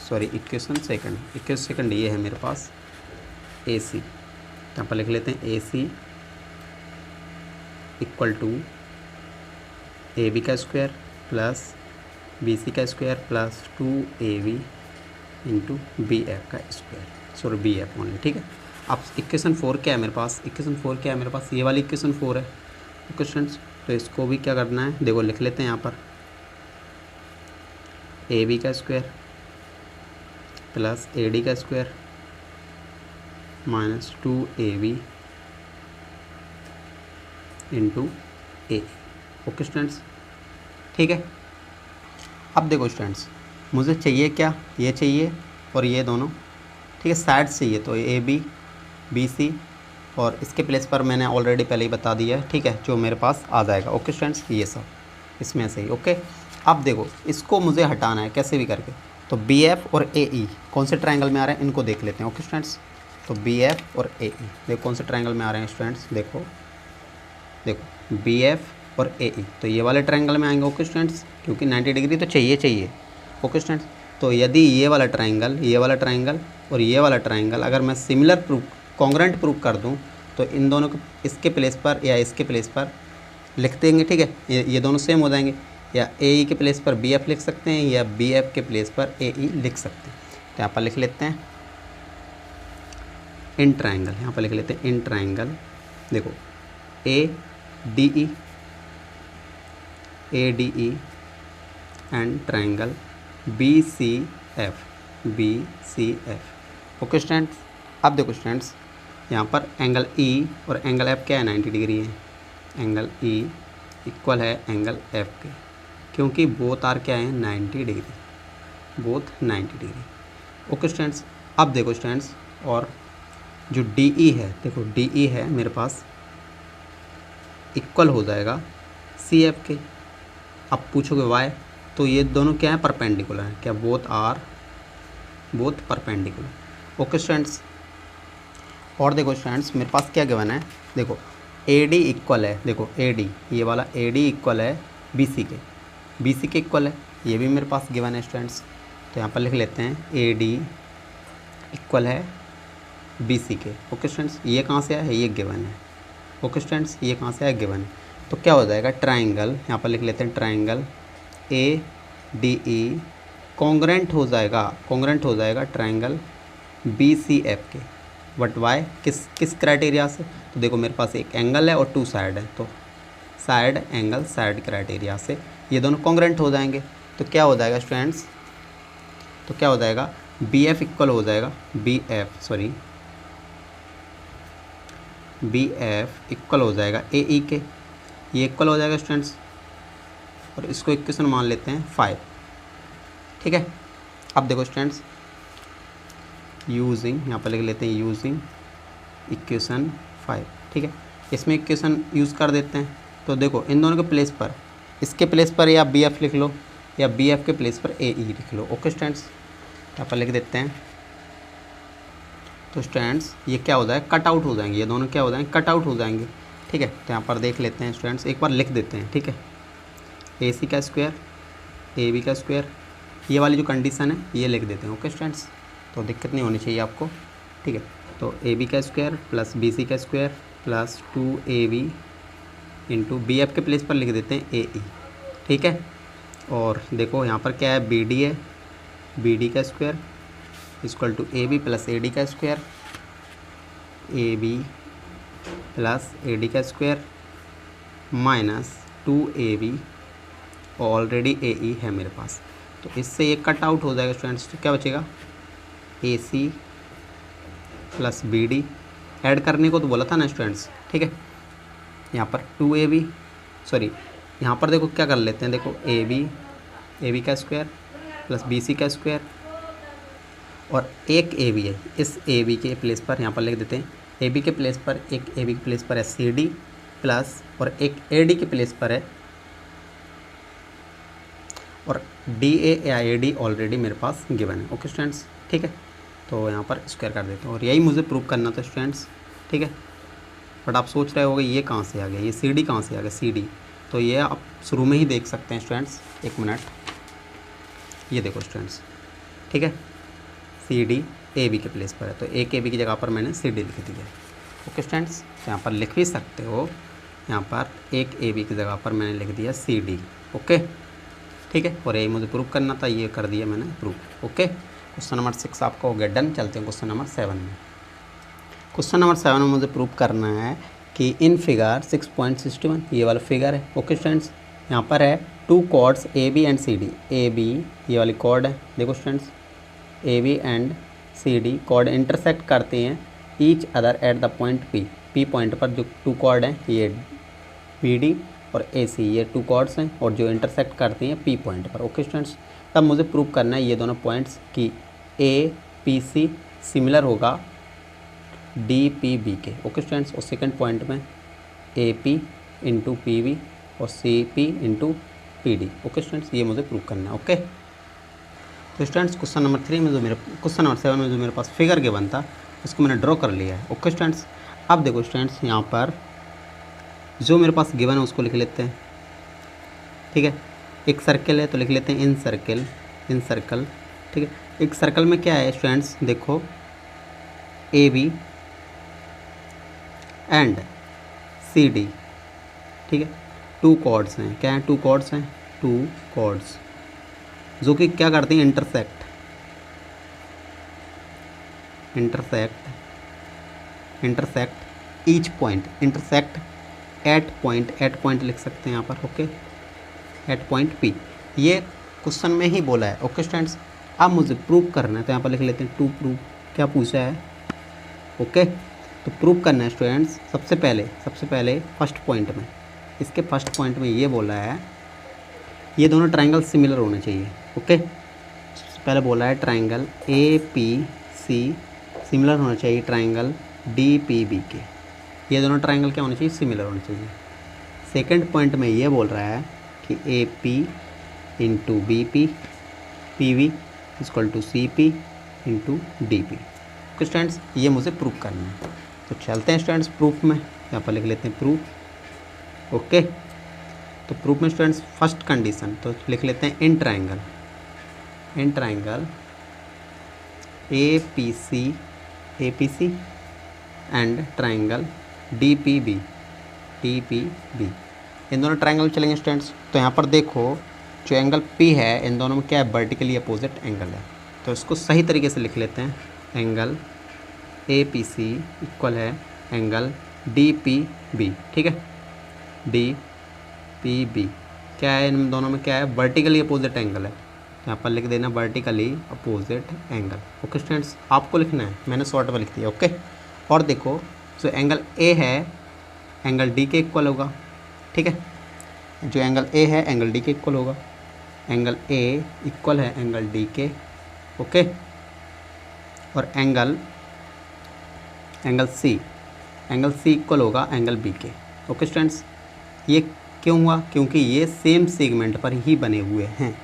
सॉरी इक्वेशन सेकंड ये है मेरे पास ए सी। यहाँ पर लिख लेते हैं A C equal to A B का स्क्वायर प्लस बी सी का square plus 2ab into B F का square, sorry B F only. ठीक है, अब इक्वेशन 4 क्या है मेरे पास, ये वाली इक्वेशन 4 है। ओके स्टूडेंट्स, तो इसको भी क्या करना है, देखो लिख लेते हैं यहाँ पर ए बी का स्क्वायर प्लस ए डी का स्क्वायर माइनस 2ab इंटू ए। ओके स्टूडेंट्स, ठीक है। अब देखो स्टूडेंट्स, मुझे चाहिए क्या, ये चाहिए और ये दोनों, ठीक है, साइड चाहिए। तो ए बी सी और इसके प्लेस पर मैंने ऑलरेडी पहले ही बता दिया है, ठीक है, जो मेरे पास आ जाएगा। ओके स्टूडेंट्स, ये सब इसमें से ही। ओके, अब देखो इसको मुझे हटाना है कैसे भी करके। तो बी एफ और ए ई कौन से ट्रायंगल में आ रहे हैं, इनको देख लेते हैं। ओके स्टूडेंट्स, तो बी एफ और ए ई देखो कौन से ट्रायंगल में आ रहे हैं स्टूडेंट्स, देखो बी एफ और ए ई, तो ये वाले ट्रायंगल में आएंगे। ओके स्टूडेंट्स, क्योंकि 90 डिग्री तो चाहिए। ओके स्टूडेंट्स, तो यदि ये वाला ट्रायंगल और ये वाला ट्रायंगल अगर मैं सिमिलर कॉन्ग्रेंट प्रूव कर दूं, तो इन दोनों को इसके प्लेस पर या इसके प्लेस पर लिख देंगे। ठीक है, ये दोनों सेम हो जाएंगे, या ए ई के प्लेस पर बी एफ लिख सकते हैं या बी एफ के प्लेस पर ए ई लिख सकते हैं। तो यहाँ पर लिख लेते हैं इन ट्रायंगल, देखो A D E and triangle B C F. Okay students, अब देखो स्टूडेंट्स, यहाँ पर एंगल ई और एंगल एफ क्या है, 90 डिग्री है। एंगल ई इक्वल है एंगल एफ के, क्योंकि बोथ आर क्या है, 90 डिग्री। ओके स्टूडेंट्स, अब देखो स्टूडेंट्स, और जो डी ई है, देखो डी ई है मेरे पास इक्वल हो जाएगा सी एफ के। अब पूछोगे वाई, तो ये दोनों क्या है, परपेंडिकुलर हैं। क्या, बोथ परपेंडिकुलर। ओके स्टूडेंट्स, और देखो स्टूडेंट्स, मेरे पास क्या गिवन है, देखो ए डी इक्वल है, देखो ए डी, ये वाला ए डी इक्वल है बी सी के इक्वल है, ये भी मेरे पास गिवन है स्टूडेंट्स। तो यहाँ पर लिख लेते हैं ए डी इक्वल है बी सी के। ओके स्टूडेंट्स, ये कहाँ से है, ये गिवन है। ओके स्टूडेंट्स, ये कहाँ से है, गिवन है। तो क्या हो जाएगा, ट्रायंगल, यहाँ पर लिख लेते हैं triangle A D E congruent हो जाएगा ट्रायंगल बी सी एफ के। बट वाई, किस क्राइटेरिया से, तो देखो मेरे पास एक एंगल है और 2 साइड है, तो साइड क्राइटेरिया से ये दोनों कॉन्ग्रेंट हो जाएंगे। तो क्या हो जाएगा स्टूडेंट्स, बी एफ इक्वल हो जाएगा बी एफ इक्वल हो जाएगा ए ई के, ये इक्वल हो जाएगा स्टूडेंट्स। और इसको इक्वेशन मान लेते हैं 5। ठीक है। अब देखो स्टूडेंट्स, यूजिंग, यहाँ पर लिख लेते हैं यूजिंग इक्वेशन 5, ठीक है। इसमें इक्वेशन यूज़ कर देते हैं। तो देखो इन दोनों के प्लेस पर, इसके प्लेस पर या बी एफ लिख लो या बी एफ के प्लेस पर ए ई लिख लो। ओके स्टूडेंट्स, यहाँ पर लिख देते हैं। तो स्टूडेंट्स ये क्या हो जाए, कट आउट हो जाएंगे, ये दोनों क्या हो जाएंगे, कट आउट हो जाएंगे, ठीक है। तो यहाँ पर देख लेते हैं स्टूडेंट्स, एक बार लिख देते हैं, ठीक है। ए सी का स्क्वायर ए बी का स्क्वायर, ये वाली जो कंडीशन है ये लिख देते हैं। ओके स्टूडेंट्स, तो दिक्कत नहीं होनी चाहिए आपको, ठीक है। तो ए बी का स्क्वायर प्लस बी सी का square plus 2ab into B F के प्लेस पर लिख देते हैं ए ई, ठीक है। और देखो यहाँ पर क्या है, बी डी है, बी डी का square equal to A B plus A D का square, A B plus A D का square minus 2ab, already A E है मेरे पास, तो इससे ये कट आउट हो जाएगा स्टूडेंट्स। तो क्या बचेगा, A C plus B D, add करने को तो बोला था ना स्टूडेंट्स, ठीक है। यहाँ पर 2ab, सॉरी यहाँ पर देखो क्या कर लेते हैं, देखो ए बी का स्क्वायर प्लस बी सी का स्क्वायर और एक ए बी है, इस ए बी के प्लेस पर यहाँ पर लिख देते हैं, ए बी के प्लेस पर, एक ए बी के प्लेस पर है सी डी प्लस, और एक ए डी के प्लेस पर है, और डी ए या ए डी ऑलरेडी मेरे पास गिवन है। ओके स्टूडेंट्स, ठीक है। तो यहाँ पर स्क्वायर कर देते हैं, और यही मुझे प्रूव करना था स्टूडेंट्स, ठीक है। बट आप सोच रहे होगे ये कहाँ से आ गया, ये सी डी कहाँ से आ गया, सी डी, तो ये आप शुरू में ही देख सकते हैं स्टूडेंट्स। एक मिनट, ये देखो स्टूडेंट्स, ठीक है, सी डी ए बी के प्लेस पर है, तो एक ए बी की जगह पर मैंने सी डी लिख दी है। ओके स्टूडेंट्स, तो यहाँ पर लिख भी सकते हो, यहाँ पर एक ए बी की जगह पर मैंने लिख दिया सी डी। ओके, ठीक है। और यही मुझे प्रूव करना था, ये कर दिया मैंने प्रूव। ओके, क्वेश्चन नंबर 6 आपका हो गया डन। चलते हैं क्वेश्चन नंबर 7 में। क्वेश्चन नंबर 7 में मुझे प्रूव करना है कि इन फिगर 6.61, ये वाला फिगर है। ओके स्टूडेंट्स, यहाँ पर है 2 chords A B and C D, A B ये वाली कॉर्ड है, देखो students, A B and C D chord intersect करते हैं each other at the point P, P point पर जो 2 कॉर्ड हैं, ये बी डी और ए सी, ये 2 कॉर्ड्स हैं और जो इंटरसेक्ट करती हैं पी पॉइंट पर। ओके स्टूडेंट्स, तब मुझे प्रूव करना है ये दोनों पॉइंट्स कि ए पी सी सिमिलर होगा डी पी बी के। ओके स्टूडेंट्स, और सेकंड पॉइंट में A P into P B और C P into P D. Okay students, ये मुझे प्रूव करना है। ओके, तो स्टूडेंट्स क्वेश्चन नंबर 7 में जो मेरे पास फिगर गिवन था उसको मैंने ड्रॉ कर लिया है। ओके स्टूडेंट्स, अब देखो स्टूडेंट्स, यहाँ पर जो मेरे पास गिवन है उसको लिख लेते हैं, ठीक है। एक सर्कल है तो लिख लेते हैं इन सर्कल, ठीक है। एक सर्कल में क्या है स्टूडेंट्स, देखो A B and C D, ठीक है, 2 कॉर्ड्स हैं, क्या हैं, 2 कॉर्ड्स हैं, 2 कॉर्ड्स जो कि क्या करते हैं, intersect each point, intersect at point लिख सकते हैं यहाँ पर। ओके, एट पॉइंट पी, ये क्वेश्चन में ही बोला है। ओके स्टूडेंट्स, अब मुझे प्रूव करना है, तो यहाँ पर लिख लेते हैं टू प्रूव, क्या पूछा है। ओके, तो प्रूव करना है स्टूडेंट्स, सबसे पहले फर्स्ट पॉइंट में, इसके फर्स्ट पॉइंट में ये बोला है ये दोनों ट्रायंगल सिमिलर होने चाहिए। ओके, सबसे पहले बोला है triangle A P C similar होना चाहिए ट्रायंगल डी पी बी के, ये दोनों ट्रायंगल क्या होने चाहिए, सिमिलर होने चाहिए। सेकंड पॉइंट में ये बोल रहा है कि A P into B P P V equal to C P into D P. Okay students, ये मुझे प्रूफ करना है, तो चलते हैं स्टूडेंट्स प्रूफ में। यहाँ पर लिख लेते हैं प्रूफ। ओके, तो प्रूफ में स्टूडेंट्स फर्स्ट कंडीशन तो लिख लेते हैं in triangle A P C and triangle D P B इन दोनों ट्रायंगल चलेंगे स्टूडेंट्स। तो यहाँ पर देखो जो एंगल P है इन दोनों में क्या है, वर्टिकली अपोजिट एंगल है, तो इसको सही तरीके से लिख लेते हैं। Angle A P C equal है एंगल डी पी बी, ठीक है, डी पी बी क्या है, इन दोनों में क्या है, वर्टिकली अपोजिट एंगल है, यहाँ पर लिख देना vertically opposite angle. Okay students, आपको लिखना है, मैंने शॉर्ट में लिख दिया। ओके, और देखो जो एंगल ए है एंगल डी के इक्वल होगा, ठीक है, जो एंगल ए है एंगल डी के इक्वल होगा, एंगल ए इक्वल है एंगल डी के, ओके। और एंगल सी इक्वल होगा एंगल बी के, ओके स्टूडेंट्स। ये क्यों हुआ? क्योंकि ये सेम सेगमेंट पर ही बने हुए हैं,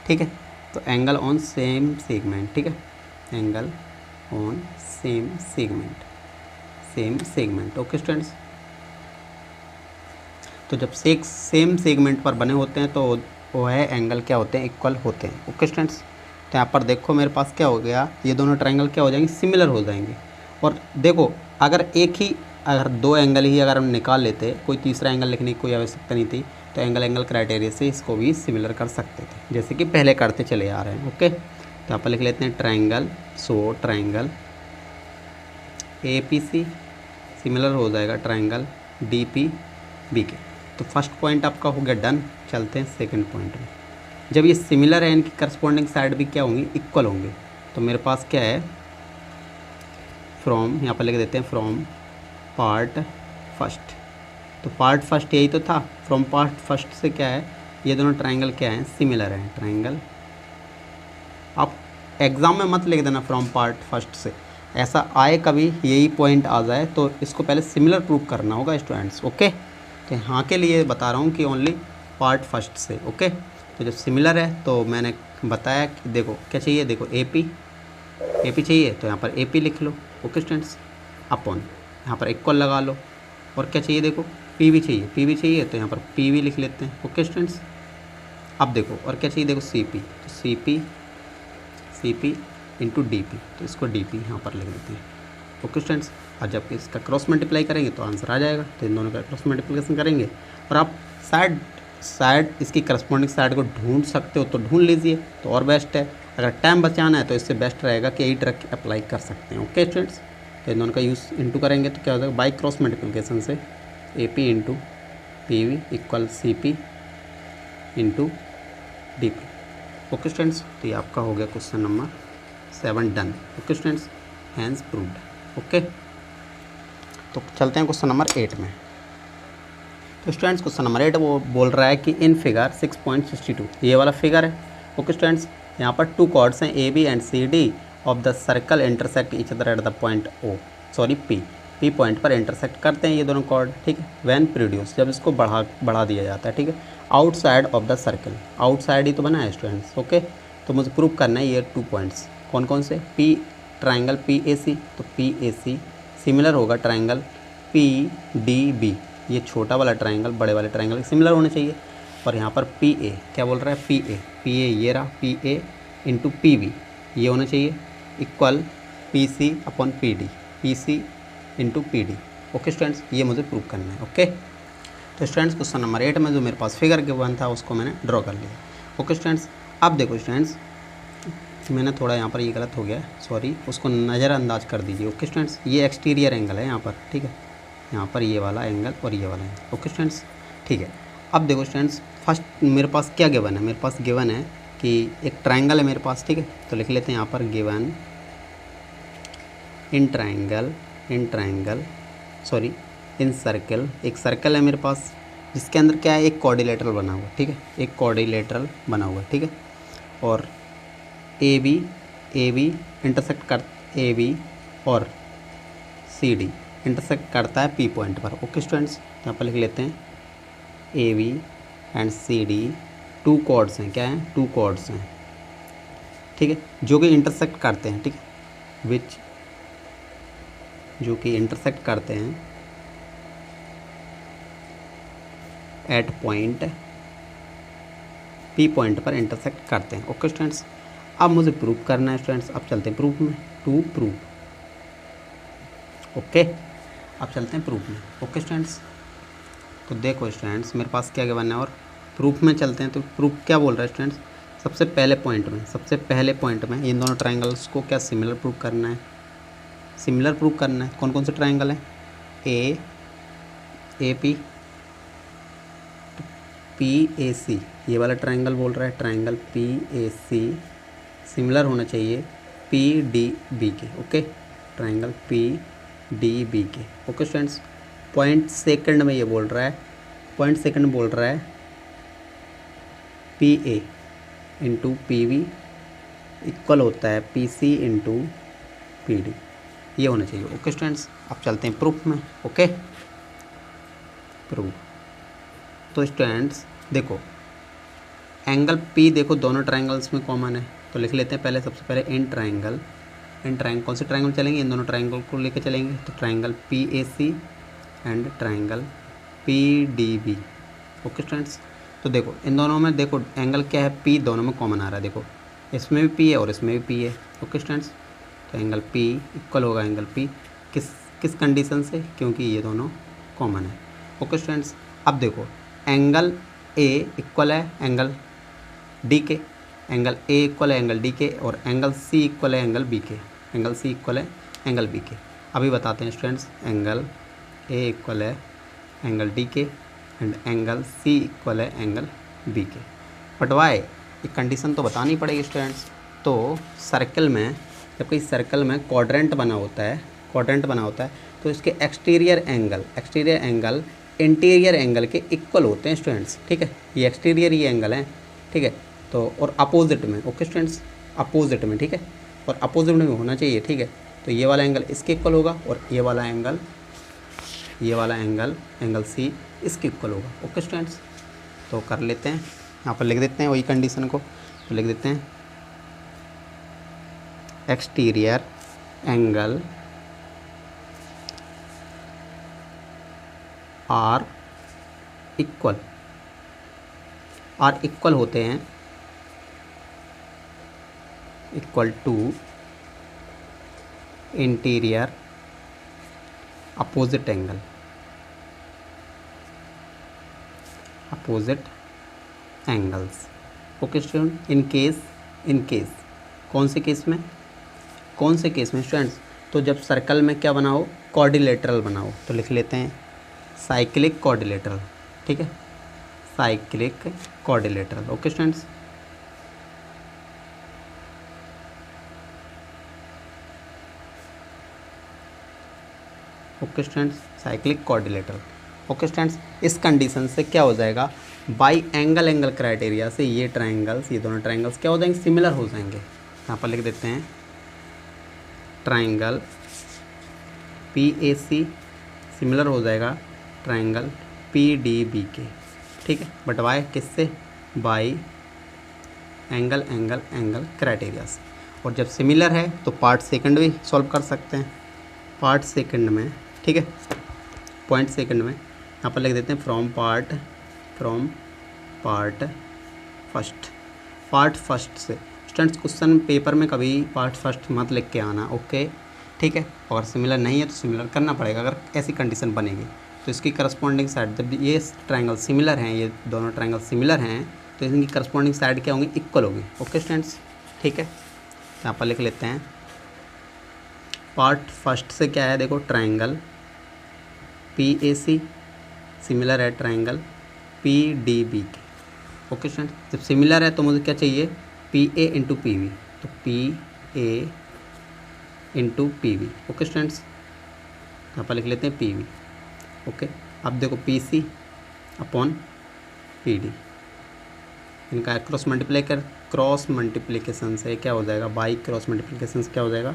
ठीक है। तो एंगल ऑन सेम सेगमेंट, ठीक है, angle on same segment, okay students. तो जब सेम सेगमेंट पर बने होते हैं तो वो है एंगल क्या होते हैं? इक्वल होते हैं, ओके स्टूडेंट्स। तो यहाँ पर देखो मेरे पास क्या हो गया, ये दोनों ट्रायंगल क्या हो जाएंगे? सिमिलर हो जाएंगे। और देखो अगर दो एंगल ही अगर हम निकाल लेते, कोई तीसरा एंगल लिखने की कोई आवश्यकता नहीं थी, तो एंगल क्राइटेरिया से इसको भी सिमिलर कर सकते थे, जैसे कि पहले करते चले आ रहे हैं, ओके। तो यहाँ पर लिख लेते हैं ट्रायंगल, सो ट्रायंगल APC सिमिलर हो जाएगा ट्रायंगल DPB के। तो फर्स्ट पॉइंट आपका हो गया डन। चलते हैं सेकंड पॉइंट में। जब ये सिमिलर है, इनकी करस्पॉन्डिंग साइड भी क्या होंगी? इक्वल होंगे। तो मेरे पास क्या है, फ्रॉम, यहाँ पर लिख देते हैं फ्रॉम पार्ट फर्स्ट। तो पार्ट फर्स्ट यही तो था, फ्रॉम पार्ट फर्स्ट से क्या है, ये दोनों ट्रायंगल क्या हैं? सिमिलर हैं ट्रायंगल। आप एग्ज़ाम में मत लिख देना फ्रॉम पार्ट फर्स्ट से, ऐसा आए कभी यही पॉइंट आ जाए तो इसको पहले सिमिलर प्रूव करना होगा स्टूडेंट्स, ओके। तो यहाँ के लिए बता रहा हूँ कि ओनली पार्ट फर्स्ट से, ओके। तो जब सिमिलर है तो मैंने बताया कि देखो क्या चाहिए, देखो AP चाहिए तो यहाँ पर AP लिख लो, ओके स्टूडेंट्स, अपॉन यहाँ पर इक्वल लगा लो। और क्या चाहिए, देखो PV चाहिए तो यहाँ पर PV लिख लेते हैं, ओके स्टूडेंट्स। अब देखो और क्या चाहिए, देखो CP, तो CP इंटू DP, तो इसको DP यहाँ पर लिख देते हैं, ओके स्टूडेंट्स। और जब इसका क्रॉस मल्टीप्लाई करेंगे तो आंसर आ जाएगा। तो इन दोनों का क्रॉस मल्टीप्लिकेशन करेंगे और आप साइड इसकी करस्पॉन्डिंग साइड को ढूंढ सकते हो तो ढूंढ लीजिए, तो और बेस्ट है। अगर टाइम बचाना है तो इससे बेस्ट रहेगा कि यही ट्रिक अप्लाई कर सकते हैं, ओके स्टूडेंट्स। तो इन दोनों का यूज़ इंटू करेंगे तो क्या हो जाएगा, बाई क्रॉस मल्टीप्लिकेशन से AP into PV equal CP into DP, okay students. तो ये आपका हो गया question number 7 done, okay students, hence proved, okay. तो चलते हैं क्वेश्चन नंबर 8 में। तो स्टूडेंट्स क्वेश्चन नंबर 8 वो बोल रहा है कि इन फिगर 6.62, ये वाला फिगर है, ओके स्टूडेंट्स। यहाँ पर टू कॉर्ड्स हैं AB and CD of the circle intersect each other at the point P point पर इंटरसेक्ट करते हैं ये दोनों कॉर्ड, ठीक है। व्हेन प्रोड्यूस, जब इसको बढ़ा दिया जाता है, ठीक है, outside of the circle, outside ही तो बना है स्टूडेंट्स, ओके। तो मुझे प्रूव करना है ये 2 पॉइंट्स कौन कौन से, ट्रायंगल PAC, तो PAC सिमिलर होगा ट्रायंगल PDB, ये छोटा वाला ट्रायंगल बड़े वाले ट्रायंगल सिमिलर होने चाहिए। और यहाँ पर PA क्या बोल रहा है, PA ये रहा, PA इंटू PB ये होना चाहिए equal PC upon PD, PC into PD, okay students. ये मुझे प्रूव करना है, ओके। तो स्टूडेंट्स क्वेश्चन नंबर 8 में जो मेरे पास फिगर गिवन था उसको मैंने ड्रॉ कर लिया, ओके स्टूडेंट्स। अब देखो स्टूडेंट्स, मैंने थोड़ा यहाँ पर ये गलत हो गया, सॉरी, उसको नज़रअंदाज कर दीजिए, ओके स्टूडेंट्स। ये एक्सटीरियर एंगल है यहाँ पर, ठीक है, यहाँ पर ये वाला एंगल और ये वाला एंगल, ओके स्टूडेंट्स, ठीक है। अब देखो स्टूडेंट्स, फर्स्ट मेरे पास क्या गिवन है, मेरे पास गिवन है कि एक ट्रायंगल है मेरे पास, ठीक है। तो लिख लेते हैं यहाँ पर गिवन इन सर्कल, एक सर्कल है मेरे पास जिसके अंदर क्या है, एक क्वाड्रिलेटरल बना हुआ है, ठीक है, एक क्वाड्रिलेटरल बना हुआ है, ठीक है। और AB इंटरसेक्ट कर AB और CD इंटरसेक्ट करता है P पॉइंट पर, ओके स्टूडेंट्स। यहाँ पर लिख लेते हैं AB एंड CD 2 कॉर्ड्स हैं, क्या हैं, 2 कॉर्ड्स हैं, ठीक है, जो कि इंटरसेक्ट करते हैं, ठीक है, जो कि इंटरसेक्ट करते हैं एट पॉइंट P पॉइंट पर इंटरसेक्ट करते हैं, ओके स्टूडेंट्स। अब मुझे प्रूव करना है स्टूडेंट्स, अब चलते हैं प्रूफ में, टू प्रूव, ओके। अब चलते हैं प्रूफ में, ओके स्टूडेंट्स। तो देखो स्टूडेंट्स, मेरे पास क्या गिवन है और प्रूफ में चलते हैं। तो प्रूफ क्या बोल रहा है स्टूडेंट्स, सबसे पहले पॉइंट में इन दोनों ट्रायंगल्स को क्या सिमिलर प्रूव करना है, सिमिलर प्रूव करना है। कौन कौन से ट्रायंगल हैं, AP PAC, ये वाला ट्रायंगल बोल रहा है, ट्रायंगल PAC सिमिलर होना चाहिए PDB के, ओके, ट्रायंगल PDB के, ओके स्टूडेंट्स। पॉइंट सेकंड में ये बोल रहा है, PA into P V equal होता है P C into P D, ये होना चाहिए। ओके स्टूडेंट्स, अब चलते हैं प्रूफ में। Okay, proof. तो स्टूडेंट्स देखो, एंगल पी देखो दोनों ट्रायंगल्स में कॉमन है, तो लिख लेते हैं पहले, सबसे पहले इन ट्रायंगल कौन से ट्रायंगल चलेंगे, इन दोनों ट्रायंगल को लेकर चलेंगे। तो triangle P A C and triangle P D B. Okay students, तो देखो इन दोनों में देखो एंगल क्या है, पी दोनों में कॉमन आ रहा है। देखो इसमें भी पी है और इसमें भी पी है। ओके स्टूडेंट्स, तो एंगल पी इक्वल होगा एंगल पी किस कंडीशन से, क्योंकि ये दोनों कॉमन है। ओके स्टूडेंट्स, अब देखो एंगल ए इक्वल है एंगल डी के, एंगल ए इक्वल है एंगल डी के, और एंगल सी इक्वल है एंगल बी के, एंगल सी इक्वल है एंगल बी के। अभी बताते हैं स्टूडेंट्स, एंगल ए इक्वल है एंगल डी के एंड एंगल सी इक्वल है एंगल बी के। बट वाई, ये कंडीशन तो बतानी पड़ेगी स्टूडेंट्स। तो सर्कल में, जब कोई सर्कल में क्वाड्रेंट बना होता है, तो इसके एक्सटीरियर एंगल इंटीरियर एंगल के इक्वल होते हैं स्टूडेंट्स। ठीक है, ये एक्सटीरियर ये एंगल है। ठीक है, तो और अपोजिट में, ओके स्टूडेंट्स, अपोजिट में, ठीक है, और अपोजिट में होना चाहिए। ठीक है, तो ये वाला एंगल इसके इक्वल होगा और ये वाला एंगल एंगल सी इसके इक्वल होगा। ओके स्टूडेंट्स, तो कर लेते हैं, यहाँ पर लिख देते हैं वही कंडीशन को, तो लिख देते हैं एक्सटीरियर एंगल आर इक्वल होते हैं equal to interior opposite angles. Okay student, in case कौन से केस में स्टूडेंट्स, तो जब सर्कल में क्या बनाओ, क्वाड्रिलेटरल बनाओ, तो लिख लेते हैं साइक्लिक क्वाड्रिलेटरल। ठीक है, cyclic quadrilateral. Okay students, cyclic quadrilateral. Okay students, इस कंडीशन से क्या हो जाएगा, बाई एंगल क्राइटेरिया से ये दोनों ट्रायंगल्स क्या हो जाएंगे, सिमिलर हो जाएंगे। यहाँ पर लिख देते हैं triangle P A C similar हो जाएगा ट्रायंगल पी डी बी के। ठीक है, बट वाई किससे, बाई एंगल क्राइटेरिया से। और जब सिमिलर है तो पार्ट सेकंड भी सॉल्व कर सकते हैं, पार्ट सेकंड में। ठीक है, पॉइंट सेकंड में यहाँ पर लिख देते हैं फ्रॉम पार्ट फर्स्ट से। स्टूडेंट्स, क्वेश्चन पेपर में कभी पार्ट फर्स्ट मत लिख के आना। ओके, ठीक है, और सिमिलर नहीं है तो सिमिलर करना पड़ेगा अगर ऐसी कंडीशन बनेगी। तो इसकी करस्पॉन्डिंग साइड, जब ये ट्रायंगल सिमिलर हैं, ये दोनों ट्रायंगल सिमिलर हैं, तो इनकी करस्पॉन्डिंग साइड क्या होंगी, इक्वल होगी। ओके स्टूडेंट्स, ठीक है, यहाँ पर लिख लेते हैं पार्ट फर्स्ट से क्या है, देखो triangle P A C similar है ट्रायंगल पी डी बी के। ओके स्टूडेंट्स, जब सिमिलर है तो मुझे क्या चाहिए, P A into P V, तो P A into P V. Okay students, यहाँ पर लिख लेते हैं पी वी। ओके, अब देखो P C upon P D, इनका क्रॉस मल्टीप्लिकेशन से क्या हो जाएगा, बाई क्रॉस मल्टीप्लिकेशन से क्या हो जाएगा,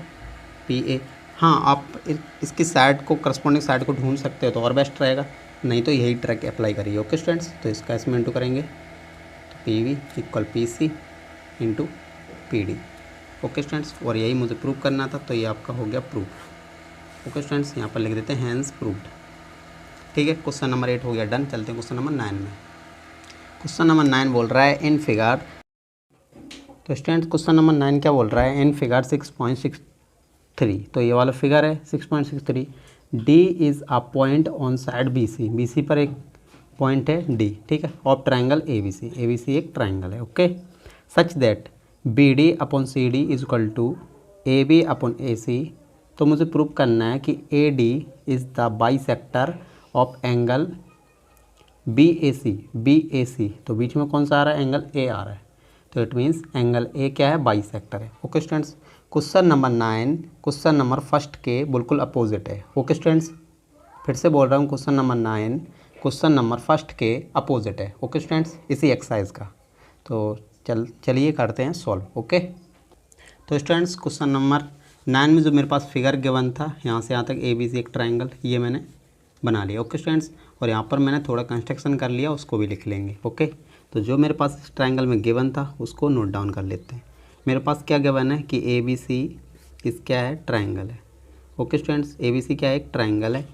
पी ए। हाँ, आप इसकी साइड को, करस्पॉन्डिंग साइड को ढूंढ सकते हो तो और बेस्ट रहेगा, नहीं तो यही ट्रैक अप्लाई करिए। ओके स्टूडेंट्स, तो इसका इसमें इंटू करेंगे, तो P V equal P C into P D. Okay students, और यही मुझे प्रूव करना था, तो ये आपका हो गया प्रूफ। ओके स्टूडेंट्स, यहाँ पर लिख देते हैं हैंस प्रूव्ड। ठीक है, क्वेश्चन नंबर 8 हो गया डन। चलते हैं क्वेश्चन नंबर 9 में। क्वेश्चन नंबर 9 बोल रहा है इन फिगर, तो स्टूडेंट्स क्वेश्चन नंबर 9 क्या बोल रहा है, इन फिगर 6.63, तो ये वाला फिगर है 6.63, D is a point on side B C पर एक पॉइंट है डी। ठीक है, of triangle A B C एक ट्राइंगल है। Okay, such that B D upon C D is equal to A B upon A C. तो मुझे prove करना है कि A D is the bisector of angle B A C. तो बीच में कौन सा आ रहा है, एंगल ए आ रहा है, तो इट मीन्स एंगल ए क्या है, बाइसेक्टर है। Okay students, question number 9 question number first के बिल्कुल अपोजिट है। ओके स्टूडेंट्स, फिर से बोल रहा हूँ, question number 9 question number first के अपोजिट है। ओके स्टूडेंट्स, इसी एक्सरसाइज का। तो चलिए करते हैं सॉल्व। ओके, तो स्टूडेंट्स क्वेश्चन नंबर 9 में जो मेरे पास फिगर गिवन था यहाँ से यहाँ तक ABC एक ट्राइंगल, ये मैंने बना लिया। ओके स्टूडेंट्स, और यहाँ पर मैंने थोड़ा कंस्ट्रक्शन कर लिया, उसको भी लिख लेंगे। ओके, तो जो मेरे पास इस ट्राइंगल में गिवन था उसको नोट डाउन कर लेते हैं। मेरे पास क्या गिवन है कि ABC इस क्या है, ट्राइंगल है। ओके स्टूडेंट्स, ABC क्या है, एक ट्राइंगल है,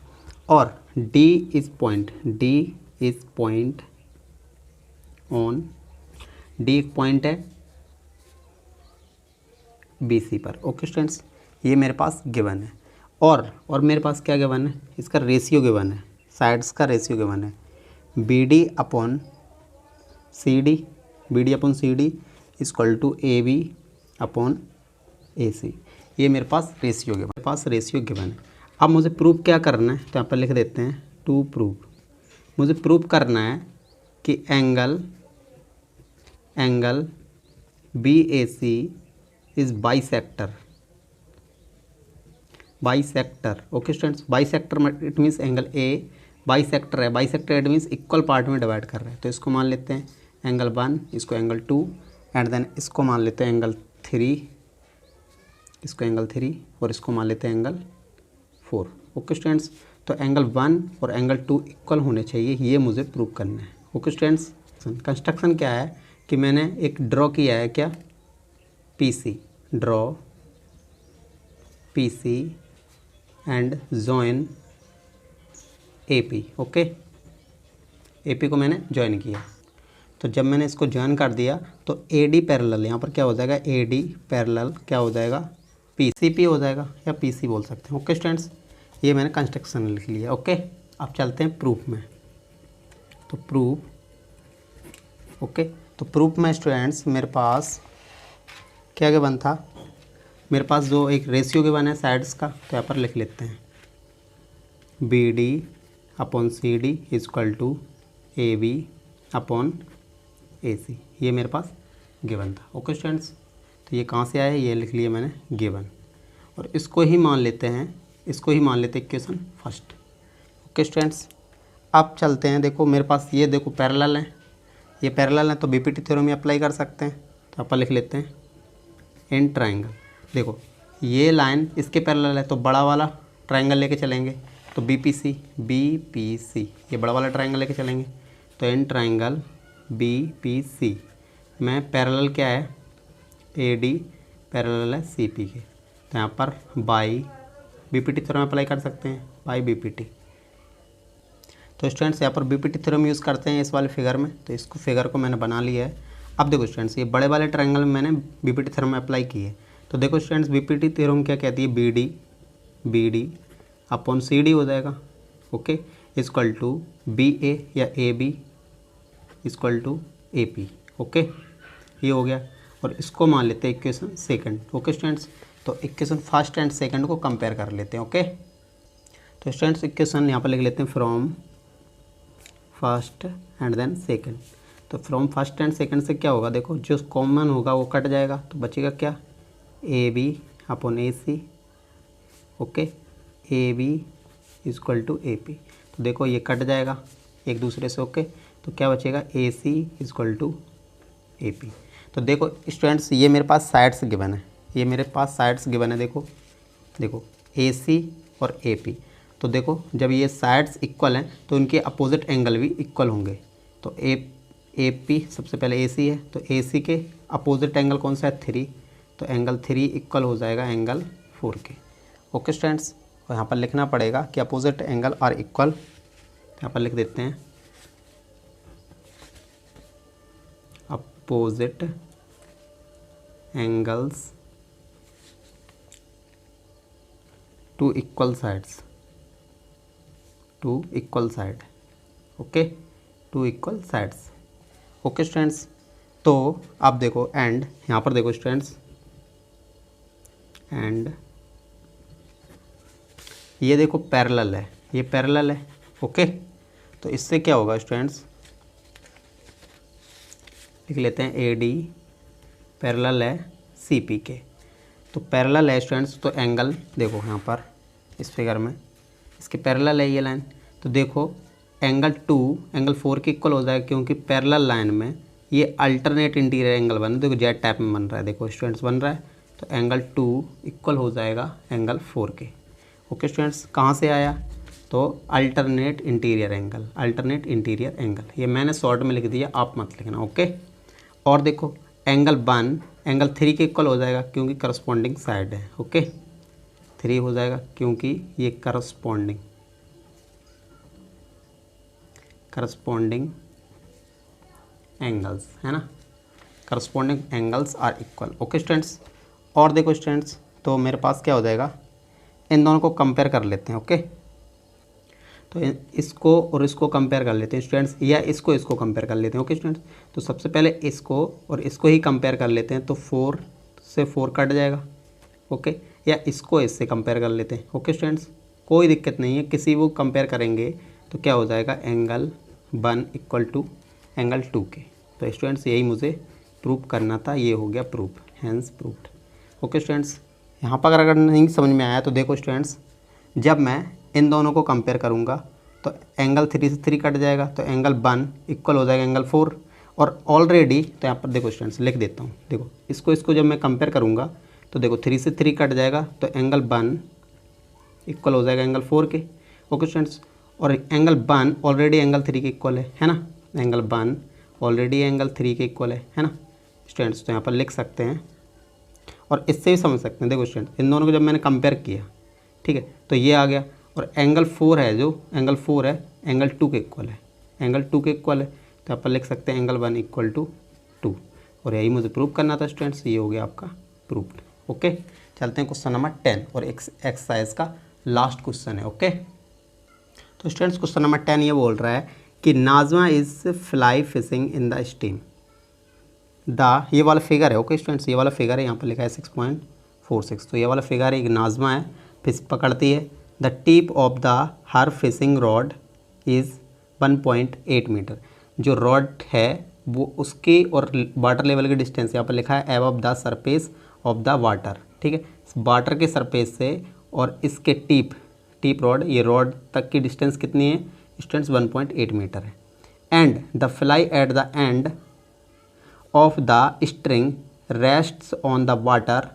और D is point on, D एक पॉइंट है BC पर। ओके स्टूडेंट्स, ये मेरे पास गिवन है, और मेरे पास क्या गिवन है, इसका रेशियो गिवन है, साइड्स का रेशियो गिवन है BD upon CD equal to AB upon AC। ये मेरे पास रेशियो गिवन है। अब मुझे प्रूव क्या करना है, तो यहाँ पर लिख देते हैं टू प्रूव। मुझे प्रूव करना है कि angle BAC is bisector. Okay students, bisector it means angle A bisector है। Bisector it means equal part में डिवाइड कर रहे हैं। तो इसको मान लेते हैं एंगल 1, इसको एंगल 2, एंड देन इसको मान लेते हैं एंगल 3, और इसको मान लेते हैं एंगल 4। ओके स्टूडेंट्स, तो एंगल 1 और एंगल 2 इक्वल होने चाहिए, ये मुझे प्रूव करना है। ओके स्टूडेंट्स, कंस्ट्रक्शन क्या है कि मैंने एक ड्रॉ किया है, क्या, PC and join AP। Okay, AP को मैंने ज्वाइन किया। तो जब मैंने इसको ज्वाइन कर दिया तो AD पैरेलल, यहाँ पर क्या हो जाएगा, AD पैरेलल क्या हो जाएगा, PCP हो जाएगा, या PC बोल सकते हैं। ओके स्टूडेंट्स, ये मैंने कंस्ट्रक्शन लिख लिया। ओके, अब चलते हैं प्रूफ में। तो प्रूफ, ओके, तो प्रूफ में स्टूडेंट्स मेरे पास क्या गिवन था, मेरे पास जो एक रेशियो गिवन है साइड्स का, तो यहाँ पर लिख लेते हैं BD upon CD equal to AB upon AC। ये मेरे पास गिवन था। ओके स्टूडेंट्स, तो ये कहाँ से आया, ये लिख लिया मैंने गिवन, और इसको ही मान लेते हैं इक्वेशन फर्स्ट। ओके स्टूडेंट्स, अब चलते हैं, देखो मेरे पास ये देखो पैरेलल है, ये पैरेलल है, तो BPT थ्योरम में अप्लाई कर सकते हैं। तो अपन लिख लेते हैं इन ट्राइंगल, देखो ये लाइन इसके पैरेलल है, तो बड़ा वाला ट्राइंगल लेके चलेंगे, तो BPC ये बड़ा वाला ट्राइंगल लेके चलेंगे। तो इन ट्राइंगल BPC में पैरेलल क्या है, AD पैरेलल है CP के, तो यहाँ पर बाई BPT थ्योरम अप्लाई कर सकते हैं, बाई BPT। तो स्टूडेंट्स यहाँ पर BPT थ्योरम यूज़ करते हैं इस वाले फिगर में, तो इसको फिगर को मैंने बना लिया है। अब देखो स्टूडेंट्स, ये बड़े वाले ट्रायंगल में मैंने BPT थ्योरम अप्लाई की है। तो देखो स्टूडेंट्स, BPT थ्योरम क्या कहती है, BD अपॉन CD हो जाएगा। ओके, इक्वल टू BA या AB equal to AP। Okay, ये हो गया, और इसको मान लेते हैं इक्वेशन सेकंड। ओके स्टूडेंट्स, तो इक्वेशन फर्स्ट एंड सेकंड को कंपेयर कर लेते हैं। ओके, तो स्टूडेंट्स इक्वेशन यहाँ पर लिख लेते हैं from first and then second. तो फ्रॉम फर्स्ट एंड सेकंड से क्या होगा, देखो जो कॉमन होगा वो कट जाएगा, तो बचेगा क्या, AB upon AC। Okay, AB equal to AP। तो देखो ये कट जाएगा एक दूसरे से। ओके, तो क्या बचेगा, AC इक्वल टू AP। तो देखो स्टूडेंट्स, ये मेरे पास साइड्स गिवन है, देखो AC और AP। तो देखो जब ये साइड्स इक्वल हैं तो इनके अपोजिट एंगल भी इक्वल होंगे। तो AP सबसे पहले AC है, तो AC के अपोजिट एंगल कौन सा है, 3, तो एंगल 3 इक्वल हो जाएगा एंगल 4 के। ओके स्टूडेंट्स, और यहाँ पर लिखना पड़ेगा कि अपोजिट एंगल आर इक्वल, यहाँ पर लिख देते हैं opposite angles to equal sides, okay, to equal sides. Okay students, तो आप देखो एंड, यहाँ पर देखो स्टूडेंट्स, एंड ये देखो पैरेलल है, ये पैरेलल है। ओके, तो इससे क्या होगा स्टूडेंट्स, लिख लेते हैं AD पैरेलल है CP के। तो पैरेलल है स्टूडेंट्स, तो एंगल देखो यहाँ पर इस फिगर में इसके पैरेलल है ये लाइन। तो देखो एंगल 2 एंगल 4 के इक्वल हो जाएगा, क्योंकि पैरेलल लाइन में ये अल्टरनेट इंटीरियर एंगल बन, देखो जेड टाइप में बन रहा है, देखो स्टूडेंट्स बन रहा है, तो एंगल 2 इक्वल हो जाएगा एंगल 4 के। ओके स्टूडेंट्स, कहाँ से आया, तो alternate interior angle, alternate interior angle, ये मैंने शॉर्ट में लिख दिया, आप मत लिखना। ओके, और देखो एंगल 1 एंगल 3 के इक्वल हो जाएगा क्योंकि करस्पॉन्डिंग साइड है। ओके, 3 हो जाएगा क्योंकि ये करस्पॉन्डिंग एंगल्स है ना, corresponding angles are equal. Okay students, और देखो स्टूडेंट्स, तो मेरे पास क्या हो जाएगा, इन दोनों को कंपेयर कर लेते हैं। ओके, तो इसको और इसको कंपेयर कर लेते हैं स्टूडेंट्स, या इसको कंपेयर कर लेते हैं। ओके स्टूडेंट्स, तो सबसे पहले इसको और इसको ही कंपेयर कर लेते हैं, तो 4 से 4 कट जाएगा। ओके, या इसको इससे कंपेयर कर लेते हैं। ओके स्टूडेंट्स, कोई दिक्कत नहीं है, किसी वो कंपेयर करेंगे तो क्या हो जाएगा, एंगल 1 इक्वल टू एंगल 2 के। तो स्टूडेंट्स यही मुझे प्रूव करना था, ये हो गया proof, hence proved. Okay students, यहाँ पर अगर नहीं समझ में आया तो देखो स्टूडेंट्स, जब मैं इन दोनों को कंपेयर करूँगा तो एंगल 3 से 3 कट जाएगा, तो एंगल 1 इक्वल हो जाएगा एंगल 4। और ऑलरेडी तो यहाँ पर देखो स्टूडेंट्स लिख देता हूँ, देखो इसको जब मैं कंपेयर करूँगा तो देखो 3 से 3 कट जाएगा, तो एंगल 1 इक्वल हो जाएगा एंगल 4 के। ओके स्टूडेंट्स, और एंगल 1 ऑलरेडी एंगल 3 के इक्वल है ना, एंगल 1 ऑलरेडी एंगल 3 के इक्वल है ना स्टूडेंट्स, तो यहाँ पर लिख सकते हैं और इससे भी समझ सकते हैं। देखो स्टूडेंट्स, इन दोनों को जब मैंने कंपेयर किया, ठीक है, तो ये आ गया, और एंगल 4 है, जो एंगल 4 है एंगल 2 के इक्वल है, एंगल 2 के इक्वल है, तो यहाँ पर लिख सकते हैं एंगल 1 इक्वल टू 2। और यही मुझे प्रूव करना था स्टूडेंट्स, ये हो गया आपका प्रूव्ड। ओके, चलते हैं क्वेश्चन नंबर 10 और एक्सरसाइज का लास्ट क्वेश्चन है। ओके, तो स्टूडेंट्स क्वेश्चन नंबर 10 ये बोल रहा है कि Nazma is fly fishing in the stream the, ये वाला फिगर है। ओके स्टूडेंट्स, ये वाला फिगर है, यहाँ पर लिखा है 6.46, तो ये वाला फिगर है, एक नाजमा है, फिश पकड़ती है। The tip of the her fishing rod is 1.8 metre, जो रॉड है वो उसकी और वाटर लेवल की डिस्टेंस यहाँ पर लिखा है above the surface of the water, ठीक है, वाटर के सरफेस से और इसके टिप रॉड, ये रॉड तक की डिस्टेंस कितनी है स्टूडेंट्स, 1.8 मीटर है। And the fly at the end of the string rests on the water.